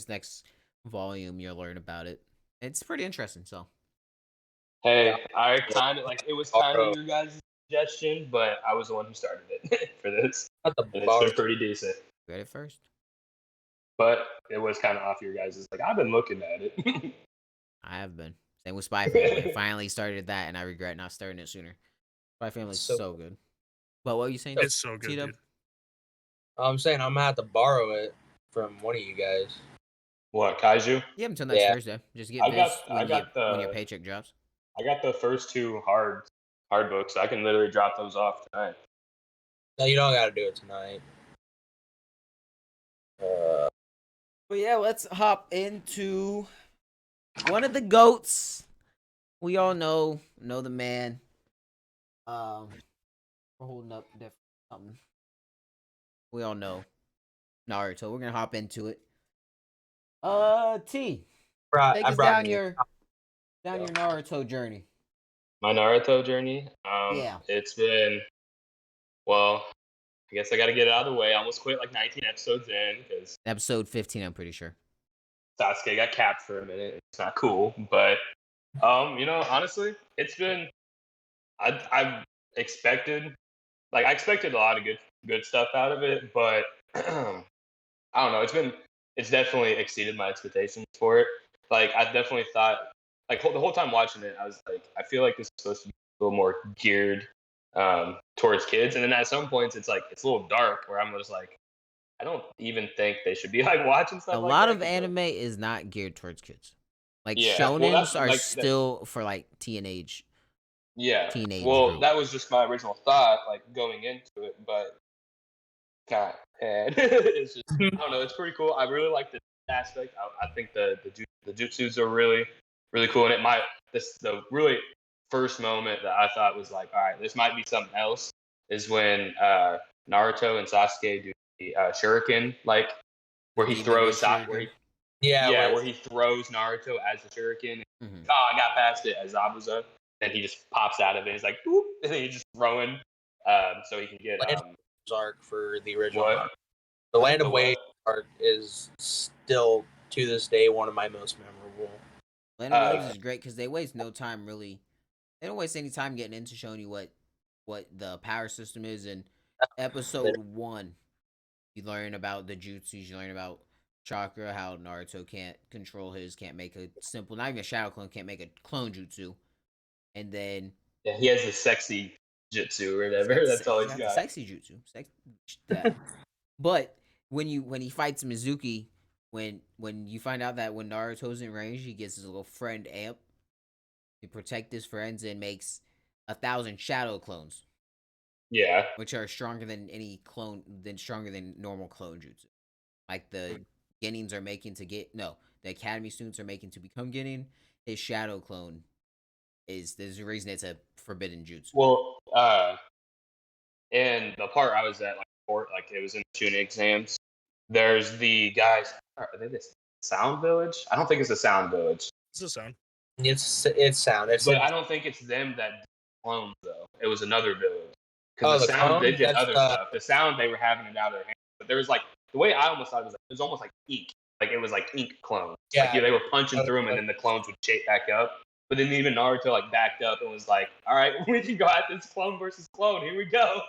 next volume. You'll learn about it. It's pretty interesting. So Hey, I kind of like it was kind of your guys' suggestion, but I was the one who started it for this, Not the and it's bar. been pretty decent. read it first. But it was kind of off your guys'. Like I've been looking at it. I have been. Same with Spy Family. I finally started that, and I regret not starting it sooner. Spy Family is So- so good. But what were you saying? It's so good, T-Dub? dude. I'm saying I'm gonna have to borrow it from one of you guys. What, Kaiju? You have until next Yeah. Thursday. Just get I Viz got- when, I you got get, when your the- paycheck drops. I got the first 2 hard books. I can literally drop those off tonight. No, you don't gotta do it tonight. But yeah, let's hop into one of the goats. We all know the man. We're holding up something. We all know Naruto. We're gonna hop into it. T, take us down your Naruto journey. My Naruto journey. Yeah. It's been, well, I guess I got to get it out of the way. I almost quit like 19 episodes in because Episode 15, I'm pretty sure. Sasuke got capped for a minute. It's not cool, but honestly, it's been. I expected, I expected a lot of good stuff out of it, but I don't know. It's definitely exceeded my expectations for it. Like I definitely thought, like the whole time watching it, I was like, I feel like this is supposed to be a little more geared towards kids, and then at some points it's like it's a little dark where I'm just like, I don't even think they should be like watching A stuff like lot that. of anime is not geared towards kids. Like Yeah, well, that's shonens are like that, still for like teenage yeah. Well, group. that was just my original thought, like going into it, but God, and it's just I don't know. It's pretty cool. I really like the aspect. I think the jutsus are really cool, and the really first moment that I thought was like, all right, this might be something else is when Naruto and Sasuke do the shuriken, like where he Demon throws Ray where Shuriken. where he throws Naruto as the shuriken. Mhm. Oh, I got past it as Zabuza, and he just pops out of it. He's like, whoop, and then he's just throwing, so he can get Land of Waves arc for the original. what? The Land The of what? Waves arc is still to this day one of my most memorable. Land of Waves is great because they waste no time really. They don't waste any time getting into showing you what the power system is. In episode 1, you learn about the jutsus. You learn about chakra, how Naruto can't control can't make a simple, not even a shadow clone, can't make a clone jutsu. And then Yeah, he has the sexy jutsu or he's got whatever. the, That's all he's he's got the got. sexy jutsu. That. But when he fights Mizuki, when you find out that when Naruto's in range, he gets his little friend Amp to protect his friends and makes 1,000 shadow clones, Yeah, which are stronger than stronger than normal clone jutsu. Like the Genins are making to get the Academy students are making to become Genin. His shadow clone there's a reason it's a forbidden jutsu. well, and the part I was at, like it was in the tuning exams. There's the guys. Are they this Sound Village? I don't think it's the Sound Village, It's a sound. It's sound. It's but I don't think it's them that did clones though. It was another village because the the Sound they clones? did That's other stuff. The Sound they were having it out of their hands, but there was like the way I almost thought it was almost like ink. Like it was like ink clones. Like Yeah. they were punching through them, and then the clones would shape back up. But then even Naruto like backed up and was like, "All right, we can go at this clone versus clone. Here we go."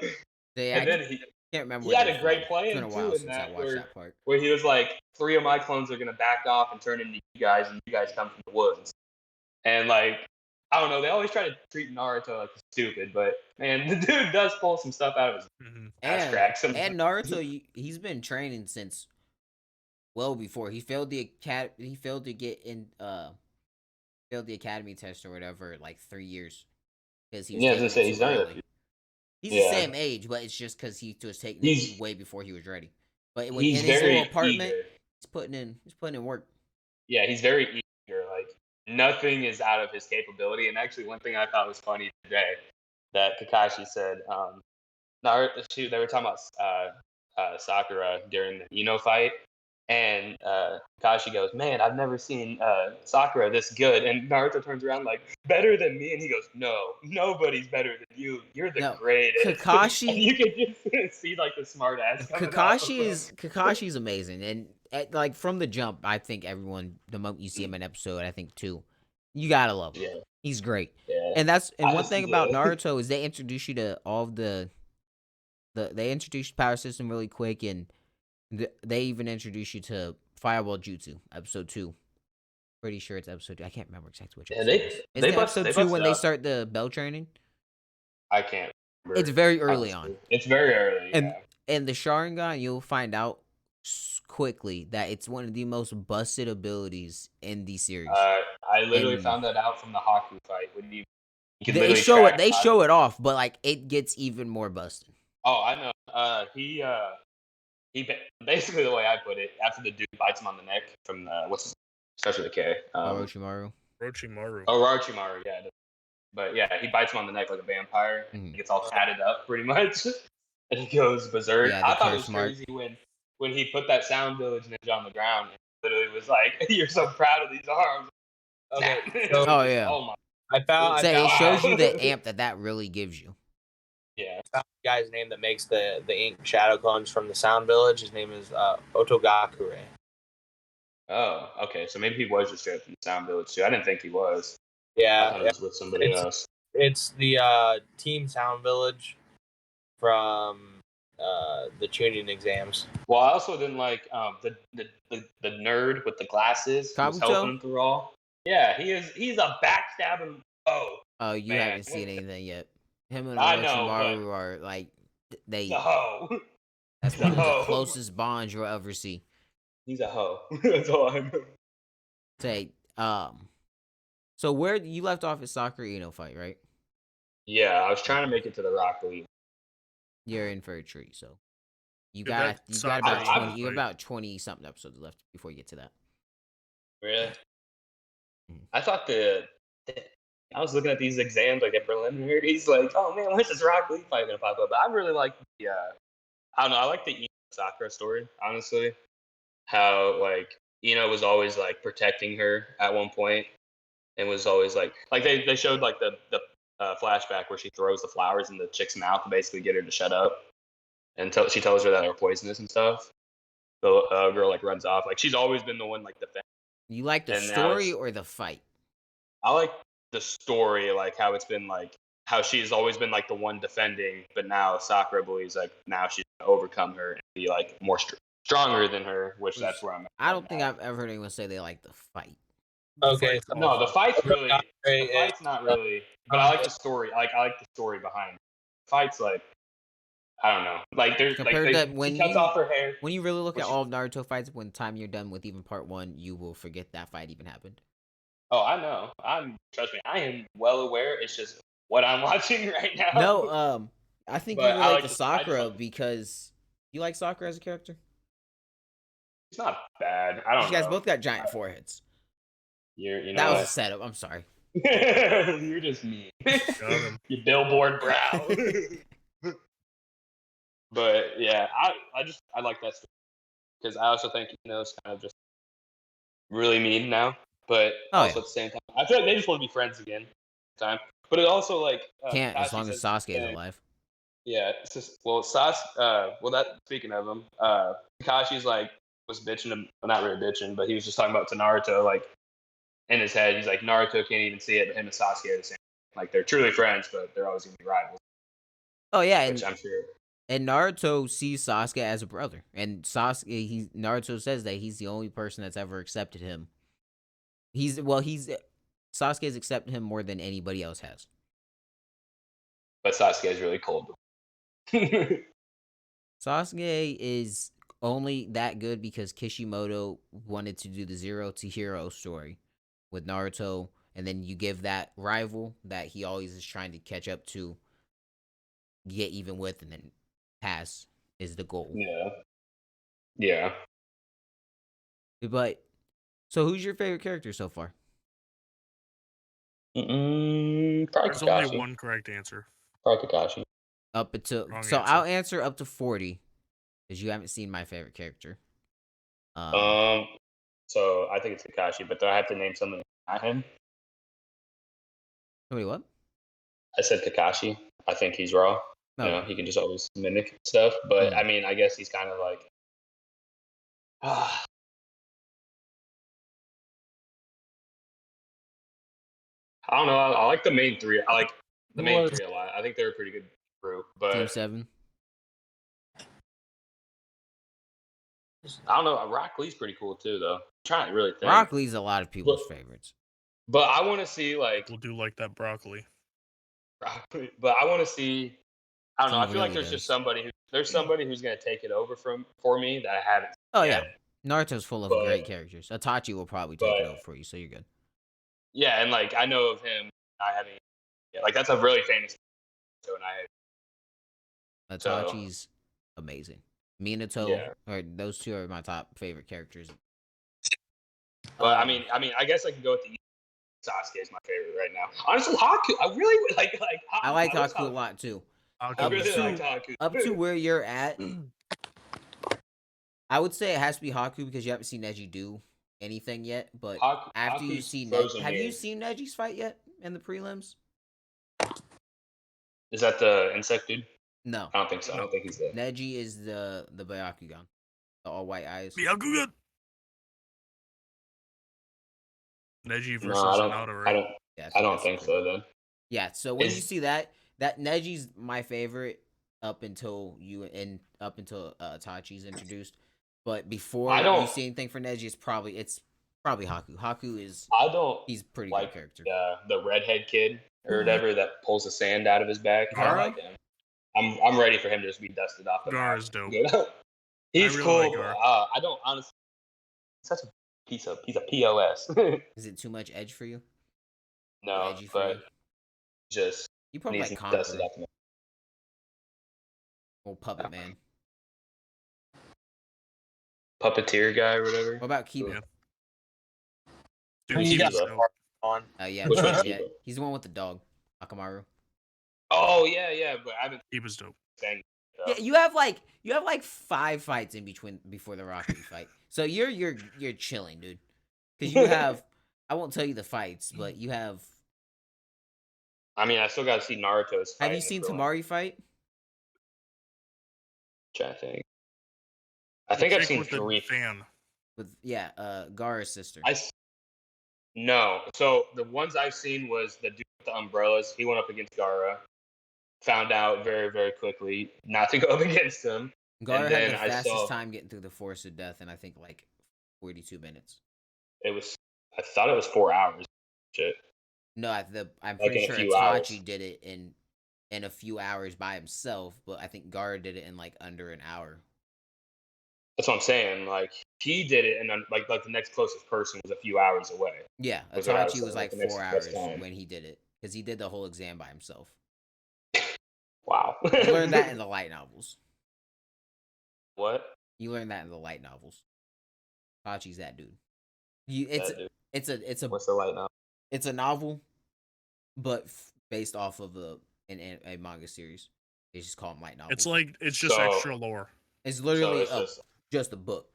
And then he can't remember. had a great It's plan been a too while in since I that watched that part. where he was like, 3 of my clones are gonna back off and turn into you guys, and you guys come from the woods. And like, I don't know, they always try to treat Naruto like stupid, but man, the dude does pull some stuff out of his ass crack sometimes. And Naruto, he's been training since well before he failed the He failed to get in. Failed the academy test or whatever, like 3 years because he was taking it he's too done early. it. He's the same age, but it's just because he was taking it way before he was ready. But when He's in his very little apartment, eager. he's putting in work. Yeah, he's very eager. Like nothing is out of his capability. And actually, one thing I thought was funny today that Kakashi said, Naruto, they were talking about Sakura during the Ino fight, and Kakashi goes, "Man, I've never seen Sakura this good." And Naruto turns around like, "Better than me?" And he goes, "No, nobody's better than you. You're the greatest." Kakashi, and you can just see like the smart ass. Kakashi's amazing, and like from the jump, I think everyone the moment you see him in episode, I think 2, you gotta love him. Yeah. He's great. Yeah. And one thing about Naruto is they introduce you to all of they introduce the power system really quick, and they even introduce you to Fireball Jutsu, episode 2. Pretty sure it's episode 2. I can't remember exactly which episode. Is it episode 2 when they start the bell training? I can't remember. It's very early on. It's very early. And the Sharingan, you'll find out quickly that it's one of the most busted abilities in the series. I literally found that out from the Haku fight when they show it off, but like it gets even more busted. Oh, I know. He basically, the way I put it, after the dude bites him on the neck from starts with a K. Orochimaru. Oh, Orochimaru, yeah. But yeah, he bites him on the neck like a vampire. Mm-hmm. He gets all tatted up pretty much, and he goes berserk. Yeah, I thought it was crazy when he put that Sound Village ninja on the ground and literally was like, "You're so proud of these arms." Okay. Oh yeah. Oh my. It shows you the amp that really gives you. Yeah. The guy's name that makes the ink shadow clones from the Sound Village. His name is Otogakure. Oh, okay. So maybe he was just straight from the Sound Village too. I didn't think he was. Yeah, I thought he was with somebody else. It's the Team Sound Village from the tuning exams. Well, I also didn't like the nerd with the glasses who was helping him through all. Yeah, he's a backstabbing. Oh, you haven't seen anything yet. Him and I know, Orochimaru are like he's they. a hoe. That's He's a one of the hoe. closest bonds you'll ever see. He's a hoe. That's all I know. Say, so where you left off at Sakura Ino fight, right? Yeah, I was trying to make it to the Rock League. You're in for a treat. So you Dude, got that you got Sakura about Ino 20. You got fight. about 20 something episodes left before you get to that. Really? Mhm. I thought I was looking at these exams like at preliminaries, like, oh man, when's this Rock League fight gonna pop up? But I really like the I don't know, I like the Ino Sakura story, honestly. How like Ino was always like protecting her at one point and was always like they showed like the flashback where she throws the flowers in the chick's mouth to basically get her to shut up and she tells her that they're poisonous and stuff. The girl like runs off. Like she's always been the one like defending. You like the And now story it's or the fight? I like the story, like how it's been like how she's always been like the one defending, but now Sakura believes like now she's gonna overcome her and be like more stronger than her, which that's where I'm at. I right don't think now. I've ever heard anyone say they like the fight. The Okay, fight's No, the awful. fight's really Hey, the fight's not really, but I like the story. Like I like the story behind it. Fight's like I don't know, like there's like Compared to she cuts off her hair. when you really look When at she- all of Naruto fights, when time you're done with even part 1, you will forget that fight even happened. Oh, I know. Trust me, I am well aware. It's just what I'm watching right now. No, I think you But I relate like to the- I just Sakura like- because you like Sakura as a character. It's not bad. I don't You guys know. both got giant foreheads. You know That was a what? setup. I'm sorry. You're just mean. Got him. You billboard brow. But yeah, I like that story because I also think it's kind of just really mean now, but Oh, also yeah. at the same time, I feel like they just want to be friends again. Time, but it also like Can't as Kakashi long as says Sasuke is thing. alive. Yeah, it's just that speaking of him, Kakashi's like was bitching him, well, not really bitching, but he was just talking about to Naruto like in his head. He's like Naruto can't even see it, but him and Sasuke are the same. Like they're truly friends, but they're always gonna be rivals. Oh yeah, Which I'm sure. and Naruto sees Sasuke as a brother, and Naruto says that he's the only person that's ever accepted him. Sasuke has accepted him more than anybody else has. But Sasuke is really cold. Sasuke is only that good because Kishimoto wanted to do the Zero to Hero story with Naruto, and then you give that rival that he always is trying to catch up to, get even with, and then pass is the goal. Yeah. Yeah. But so, who's your favorite character so far? Probably There's only Kakashi. one correct answer. Probably Kakashi. Up until Wrong so, answer. I'll answer up to 40 because you haven't seen my favorite character. So I think it's Kakashi, but do I have to name something not him? Wait, what? I said Kakashi. I think he's raw. No. You know, he can just always mimic stuff. But Mm. I mean, I guess he's kind of like. I don't know. I like the main three. I like the main three a lot. I think they're a pretty good group. Team But 7. I don't know. Rock Lee's pretty cool too, though. I'm trying to really think. Rock Lee's a lot of people's favorites. But I want to see like We'll do like that broccoli. Rock Lee. But I want to see. I don't know. I He feel like really there's just does. somebody who's gonna take it over for me that I haven't. Oh seen yeah, yet. Naruto's full of But- great characters. Itachi will probably take it but- over for you, so you're good. Yeah, and like I know of him. I haven't. Yeah, like that's a really famous. So and I. Itachi's amazing. Minato, Yeah. or those two are my top favorite characters. But I mean, I guess I can go with the Sasuke is my favorite right now. Honestly, Haku. I really would like. I like love Haku a lot too. I'll I go really with like two. Haku. Up to where you're at, I would say it has to be Haku because you haven't seen Neji do anything yet. But after you Haku's see frozen Neji, have you here. seen Neji's fight yet in the prelims? Is that the insect dude? No, I don't think so. I don't think he's there. Neji is the Byakugan, the all white eyes. Byakugan. Neji versus No, I don't. Hinata, I right? don't. Yeah, I don't that's think cool. so. Then. Yeah, so when you Is- see that Neji's my favorite up until Itachi's introduced. But before I you don't- see anything for Neji, it's probably Haku. Haku is I don't he's a pretty like good character. the redhead kid or whatever that pulls the sand out of his back. I Gara? like him. I'm ready for him to just be dusted off the map. Gara's dope. He's really cool. like Gara. I don't honestly. Such a piece of POS. Is it too much edge for you? No, Edgy for but you? just You probably needs like to dust it Conqueror off. or Puppet Man. Puppeteer guy or whatever. What about Kiba? Yeah. Who Dude, you got Kiba's Kiba. dope. on? Yeah, Which one's yeah. Kiba? He's the one with the dog, Akamaru. Oh yeah, but I haven't Kiba's dope. sang. Yeah, you have like 5 fights in between before the Rocket League fight. So you're chilling, dude. Because you have, I won't tell you the fights, but you have. I mean, I still got to see Naruto's fight. Have you seen Tamari fight? Trying to think. I think I've Chick seen with the 3. fan. With Gara's sister. No. So the ones I've seen was the dude with the umbrellas. He went up against Gara. Found out very, very quickly not to go up against him. Gara and had then the I fastest saw- time getting through the Forest of Death in I think like 42 minutes. I thought it was 4 hours. Shit. No, I'm Like pretty in a sure few hours. Itachi did it in a few hours by himself, but I think Gara did it in like under an hour. That's what I'm saying. Like he did it, and then like the next closest person was a few hours away. Yeah, Was what I was Itachi was saying, like the next 4 best hours time. when he did it because he did the whole exam by himself. Wow. You learned that in the light novels. What? You learned that in the light novels. Itachi's that dude. It's What's the light now? a novel, but based off of a manga series. They just call them light novels. It's just So- extra lore. It's So literally it's just a book.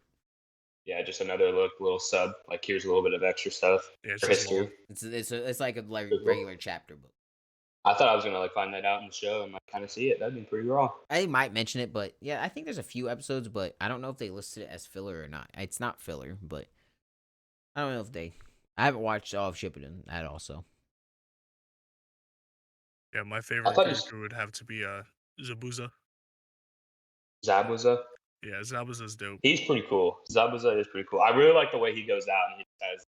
just another little sub. Like here's a little bit of extra stuff Yeah, it's for just history. lore. It's like a Cool. regular chapter book. I thought I was gonna like find that out in the show and like kind of see it. That'd be pretty raw. I might mention it, but yeah, I think there's a few episodes, but I don't know if they listed it as filler or not. It's not filler, but I don't know if they. I haven't watched all of Shippuden at all, so Yeah, my favorite thought you- character would have to be Zabuza. Zabuza. Yeah, Zabuza's dope. He's pretty cool. Zabuza is pretty cool. I really like the way he goes out and he has.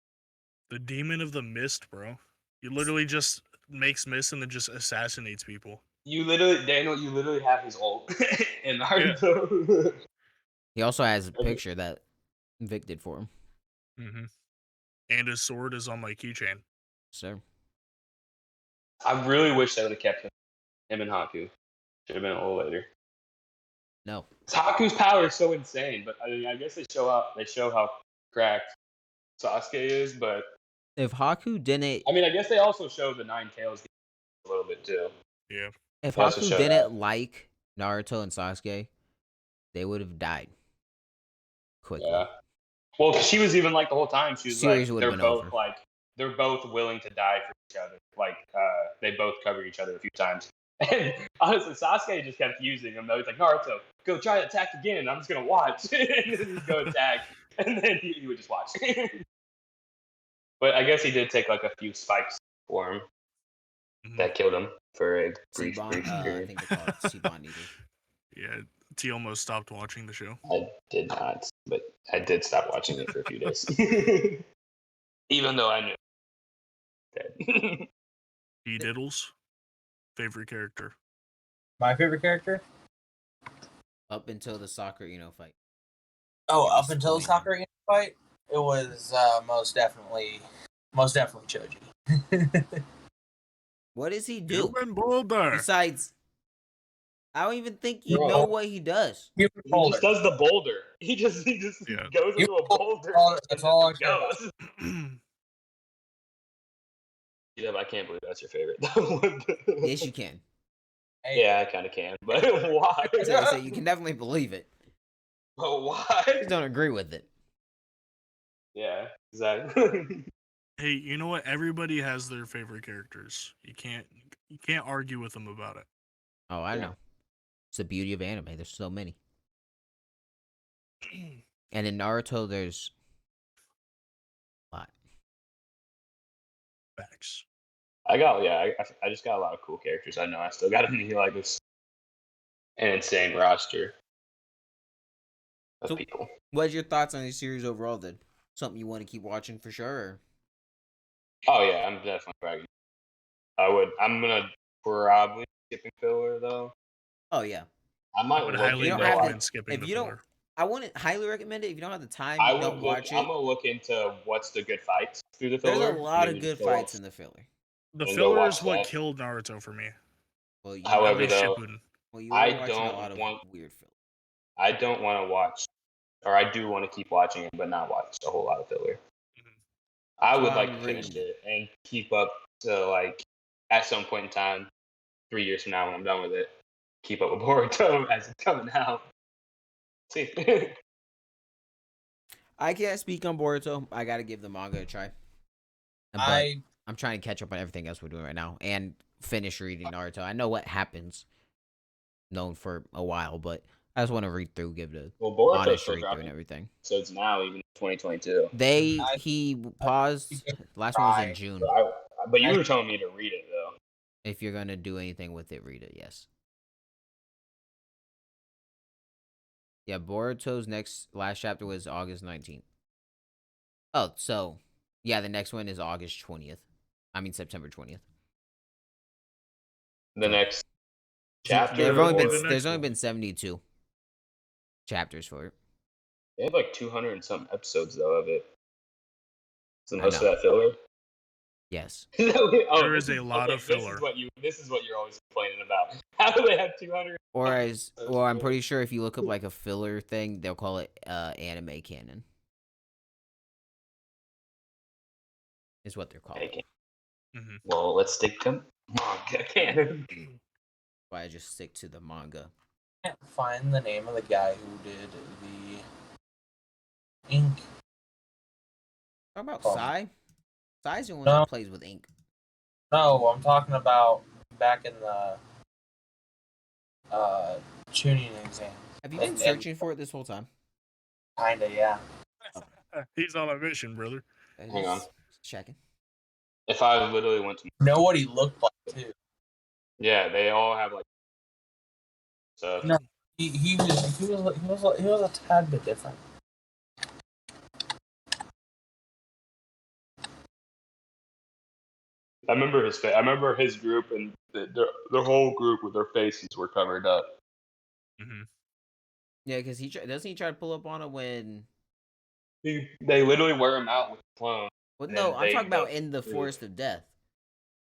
The demon of the mist, bro. He literally just makes mist and then just assassinates people. Daniel, you literally have his ult in Naruto. he also has a picture that Vic did for him. Mm-hmm. And his sword is on my keychain. So I really wish they would have kept him and Haku. Should have been a little later. no, Haku's power is so insane, but I mean, I guess they show how cracked Sasuke is, but if Haku didn't, I mean, I guess they also show the Nine Tails a little bit too. Yeah. if They also Haku show didn't that. like Naruto and Sasuke, they would have died quickly. Yeah. Well, 'cause she was even like the whole time. She was Series like, would've they're been both over. like, they're both willing to die for each other. Like, they both cover each other a few times. And honestly, Sasuke just kept using him. Though he's like, Naruto, go try to attack again. I'm just gonna watch, and then he'd go attack, and then he would just watch. But I guess he did take like a few spikes for him Mhm. that killed him for a brief C-Bond, I period. think they call it C-Bond either. Yeah. T almost stopped watching the show. I did not, but I did stop watching it for a few days. Even though I knew. Dead. T Diddles. Favorite character. My favorite character? Up until the soccer, fight. Oh, It was up until the Spleen. soccer fight, it was most definitely Choji. What does he do Human Boulder. besides? I don't even think you Bro. know what he does. He just does the boulder. He just Yeah. goes into a boulder. That's all I care about. goes. Yeah, but I can't believe that's your favorite. Yes, you can. Hey, Yeah, I kind of can, but why? That's what I say. You can definitely believe it. But why? Just don't agree with it. Yeah, exactly. Hey, you know what? Everybody has their favorite characters. You can't argue with them about it. Oh, I Yeah. know. It's the beauty of anime. There's so many. And in Naruto, there's a lot. Facts. I just got a lot of cool characters. I know I still got like this an insane roster of So- people. What's your thoughts on this series overall? Then something you want to keep watching for sure? Or? Oh yeah, I'm definitely probably I'm gonna probably skipping filler though. Oh yeah. I might I would look highly You don't into have to. recommend skipping If the you don't, filler. I wouldn't highly recommend it. If you don't have the time, I would don't look. watch I'm it. gonna look into what's the good fights through the There's a filler. lot and of then good go fights watch- in the filler. The and go filler is watch what that. killed Naruto for me. Well, you At However, least though, Shippuden. well, you I were watching a lot don't of want. weird filler. I don't want to watch, or I do want to keep watching it, but not watch a whole lot of filler. Mhm. I That's would why like I'm to finish reading it. it and keep up to like at some point in time, 3 years from now when I'm done with it, keep up with Boruto as it's coming out. See, I can't speak on Boruto. I gotta give the manga a try. But I'm trying to catch up on everything else we're doing right now and finish reading Naruto. I know what happens, known for a while, but I just want to read through, give it well, a Boruto's honest still read through and dropping everything. episodes now, even 2022. He paused. Last one was in June. But you were telling me to read it though. If you're gonna do anything with it, read it. Yes. Yeah, Boruto's last chapter was August 19th. Oh, so yeah, the next one is August 20th. I mean September 20th. The So- next See, chapter. there's only been 72 chapters for it. They have like 200 and some episodes though of it. Isn't I most of know. that filler? Yes. There is a lot of This filler. is what you're always complaining about. How do they have 200? Or I'm pretty sure if you look up like a filler thing, they'll call it anime canon. Is what they're called. Mhm. Well, let's stick to manga canon. Why I just stick to the manga. I can't find the name of the guy who did the ink. Talk about Oh. Sai. Sai's the one No. that plays with ink. No, I'm talking about back in the tuning exam. Have you been searching for it this whole time? Kinda, yeah. He's on a mission, brother. Hang on. Checking. If I literally went to, Know what he looked like too. yeah, they all have like stuff. No. He was a tad bit different. I remember his face. I remember his group and the whole group with their faces were covered up. Hmm. Yeah, because doesn't he try to pull up on it when? They literally wear him out with clones. Well, And no, then I'm they talking about go in the through. Forest of Death.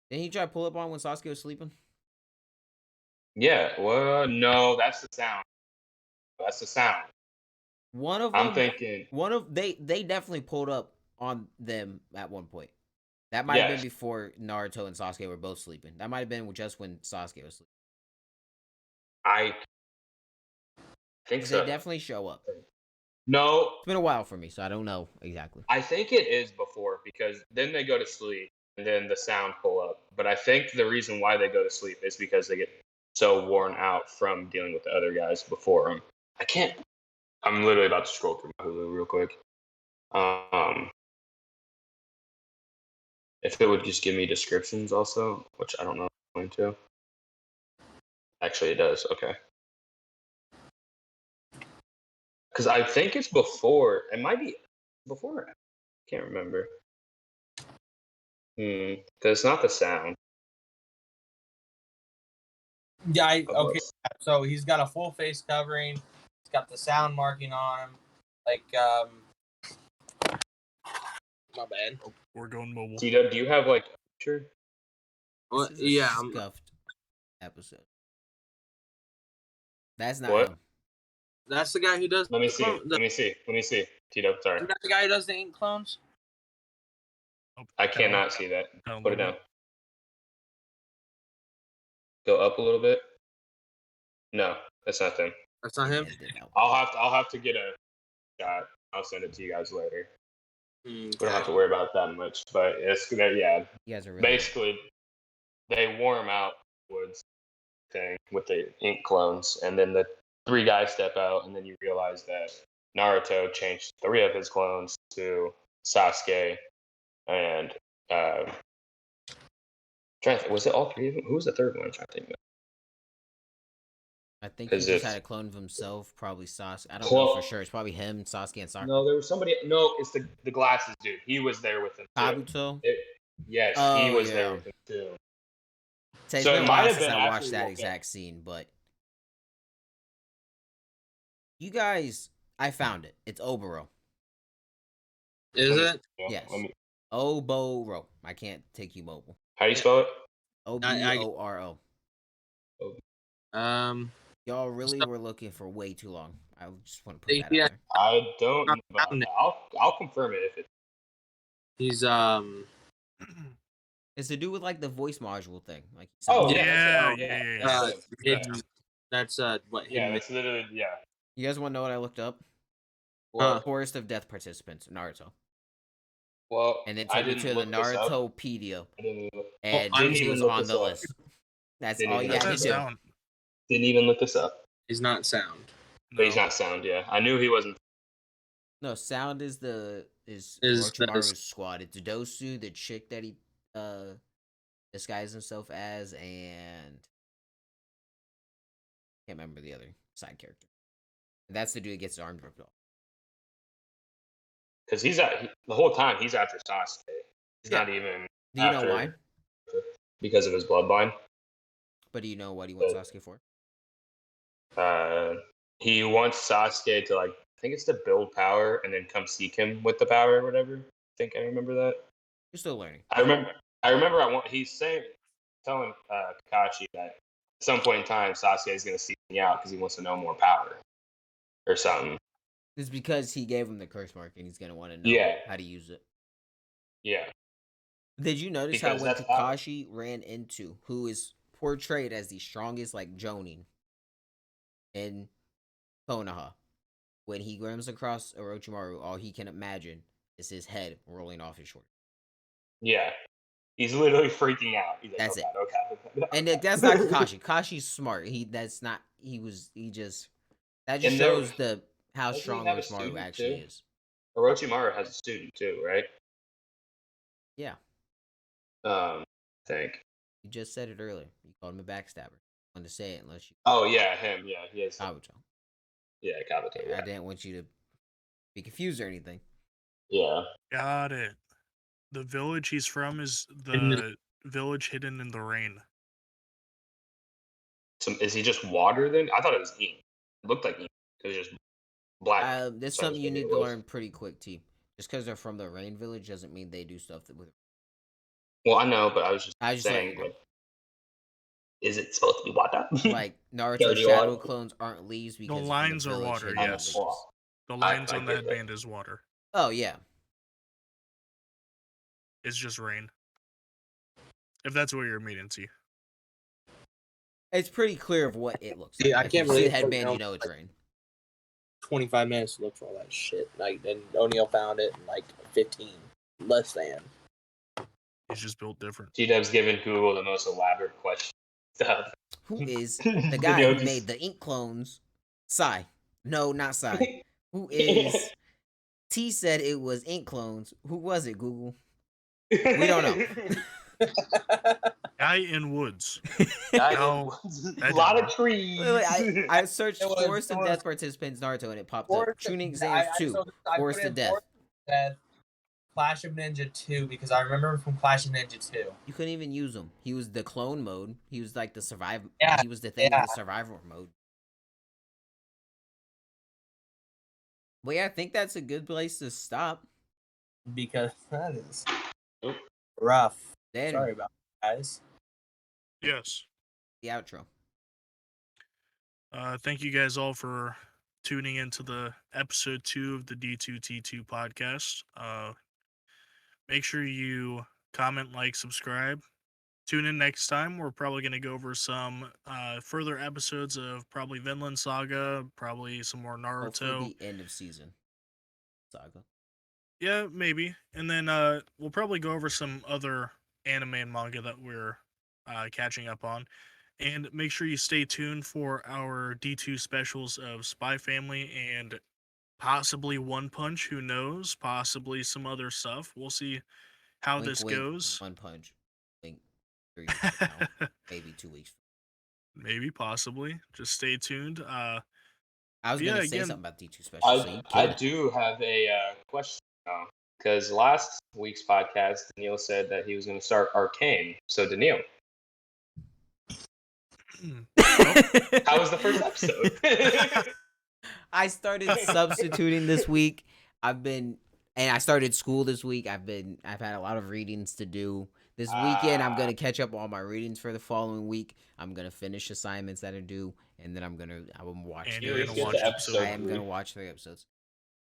Didn't he try to pull up on when Sasuke was sleeping? Yeah, well, no, that's the sound. That's the sound. One of I'm them. thinking, They definitely pulled up on them at one point. That might have been yes, before Naruto and Sasuke were both sleeping. That might have been just when Sasuke was sleeping. I think 'Cause so. they definitely show up. No, It's been a while for me, so I don't know exactly. I think it is before because then they go to sleep and then the sound pull up. But I think the reason why they go to sleep is because they get so worn out from dealing with the other guys before them. I can't. I'm literally about to scroll through my Hulu real quick. If it would just give me descriptions also, which I don't know if it's going to. Actually, it does. Okay. Because I think it's before. It might be before. I can't remember. Because it's not the sound. Yeah, okay. So he's got a full face covering. He's got the sound marking on him. Like, my bad. We're going mobile. Tito, do you have like a picture? This is a yeah, scuffed episode. That's not What? him. That's the guy who does. Let me the see. clone- Let me see. Let me see. Tito, sorry. Isn't that the guy who does the ink clones? Oh, I down, cannot see that. down a Put it little down. Go up a little bit. No, that's not them. That's not him. It didn't help. I'll have to get a shot. I'll send it to you guys later. We don't have to worry about it that much, but it's yeah. You guys are really Basically, they wore him out woods thing with the ink clones, and then the three guys step out, and then you realize that Naruto changed 3 of his clones to Sasuke, and was it all 3 of them? Who was the third one? I'm trying to think. I think he 'Cause just if- had a clone of himself, probably Sasuke. I don't know for sure. It's probably him, Sasuke, and Sakura. No, there was somebody. No, it's the glasses dude. He was there with him too. Kabuto. Yes, he Oh, was there yeah. with him too. It's So been it a might while have since been I watched actually that okay. exact scene, but you guys, I found it. It's Oboro. Is it? Yes. Let me, Oboro. I can't take you mobile. how do you spell it? Oboro. Y'all really So- were looking for way too long. I just want to put that Yeah. out there. I don't know, but Found it. I'll confirm it if it. He's It's to do with like the voice module thing. Like Oh Yeah. yeah, Yeah. that's him. hidden. That's what Yeah, hidden. that's literally You guys want to know what I looked up? Huh. Forest of Death participants, Naruto. Well, And it I took me didn't to the look this up. Naratopedia. I didn't even, And I'm he even was look on this the up. list. That's Didn't all even you How's had to that do. sound? Didn't even look this up. He's not sound. But he's No. not sound. Yeah, I knew he wasn't. No, Sound is Is Orochimaru's squad. It's Dosu, the chick that he disguised himself as, and can't remember the other side character. And that's the dude that gets his arm ripped off. Because the whole time he's after Sasuke. He's Yeah. not even. Do you know after- why? Because of his bloodline. But do you know what he wants Sasuke for? He wants Sasuke to I think it's to build power and then come seek him with the power or whatever. I think I remember that. You're still learning. I remember. He's telling Kakashi that at some point in time Sasuke is going to seek me out because he wants to know more power or something. It's because he gave him the curse mark and he's gonna want to know Yeah. how to use it. Yeah, Did you notice Because how when that's power. Kakashi ran into who is portrayed as the strongest like Jonin in Konoha, when he comes across Orochimaru, all he can imagine is his head rolling off his shoulder. yeah. He's literally freaking out. He's like, That's oh it. God, oh God. And that's not Kakashi. Kakashi's smart. That just And there- shows how doesn't he strong have a Orochimaru student, actually too? is. Orochimaru has a student too, right? Yeah. I think. You just said it earlier. You called him a backstabber. I wanted to say it unless you Oh yeah, him. Yeah, he has. Kabuto. Yeah, Kabuto. I Yeah. didn't want you to be confused or anything. Yeah. Got it. The village he's from is Hidden the village hidden in the rain. So is he just water then? I thought it was ink. It looked like ink. It was just black. That's So I something you figured need it to was. learn pretty quick, T. Just because they're from the rain village doesn't mean they do stuff with. Well, I know, but I was just I was just letting saying, you know. like, is it supposed to be water? Like Naruto's Dirty shadow water. clones aren't leaves The because they're from lines the are village water, hidden in the yes. leaves. The lines I on the get that. headband is water. Oh yeah. It's just rain. If that's what you're meaning to. It's pretty clear of what it looks like. Yeah, I Like, can't you see believe the it took headband, them, you know it's like, rain. 25 minutes to look for all that shit. And O'Neal found it in like 15, less than. It's just built different. G-Dub's giving Google the most elaborate question stuff. Who is the guy Video who just- made the ink clones? Sai. No, not Sai. Who is T said it was ink clones. Who was it, Google? We don't know. Guy in woods. I No, a lot of trees. Wait, I searched It was- Forest it of was- Death participants Naruto and it popped up. Forest of- Tuning I- exams I- 2. so I put Forest in of Death. Forest of Death, Clash of Ninja 2, because I remember him from Clash of Ninja 2. You couldn't even use him. He was the clone mode. He was like the survive. Yeah, He was the thing yeah. with the survivor mode. But yeah, I think that's a good place to stop. Because that is Oop. rough. Then Sorry about that, guys. Yes. the outro. Thank you guys all for tuning into the episode 2 of the D2T2 podcast. Make sure you comment, like, subscribe. Tune in next time. We're probably going to go over some further episodes of probably Vinland Saga, probably some more Hopefully Naruto. the end of season saga. Yeah, maybe. And then we'll probably go over some other anime and manga that we're catching up on. And make sure you stay tuned for our D2 specials of Spy Family and possibly One Punch. Who knows? Possibly some other stuff. We'll see how Wink, this wink, goes. One Punch. Wink. 3 weeks from now, maybe 2 weeks. Maybe, possibly. Just stay tuned. I was Yeah, gonna say again, something about D2 special. So you I killed it. do have a question now. Because last week's podcast, Daniil said that he was going to start Arcane. So, Daniil, How was the first episode? I started substituting this week. And I started school this week. I've had a lot of readings to do. This weekend, I'm gonna catch up on my readings for the following week. I'm gonna finish assignments that are due, and then I will watch. And You you're at gonna least get watch to episode episode I am 3. gonna watch 3 episodes.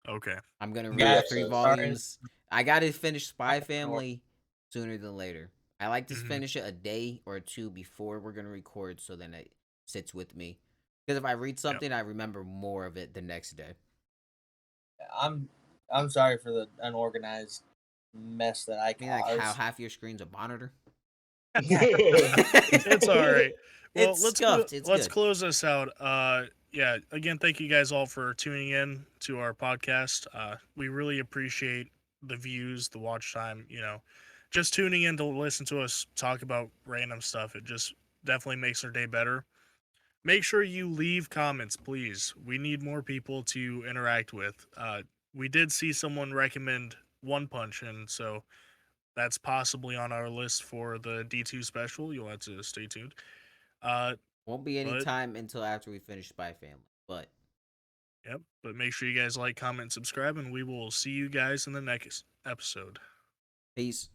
Okay. I'm gonna Yeah, read 3 episodes. volumes. I gotta finish Spy Family sooner than later. I like to Mhm. finish it a day or 2 before we're gonna record, so then it sits with me. Because if I read something, I remember more of it the next day. I'm sorry for the unorganized mess that I I mean, like how caused. half your screen's a monitor. It's all right. Well, It's let's scuffed. It's let's good. close this out. Yeah. Again, thank you guys all for tuning in to our podcast. We really appreciate the views, the watch time. Just tuning in to listen to us talk about random stuff. It just definitely makes our day better. Make sure you leave comments, please. We need more people to interact with. We did see someone recommend One Punch, and so that's possibly on our list for the D2 special. You'll have to stay tuned. Won't be any But time until after we finish Spy Family. But yep. But make sure you guys like, comment, subscribe, and we will see you guys in the next episode. peace.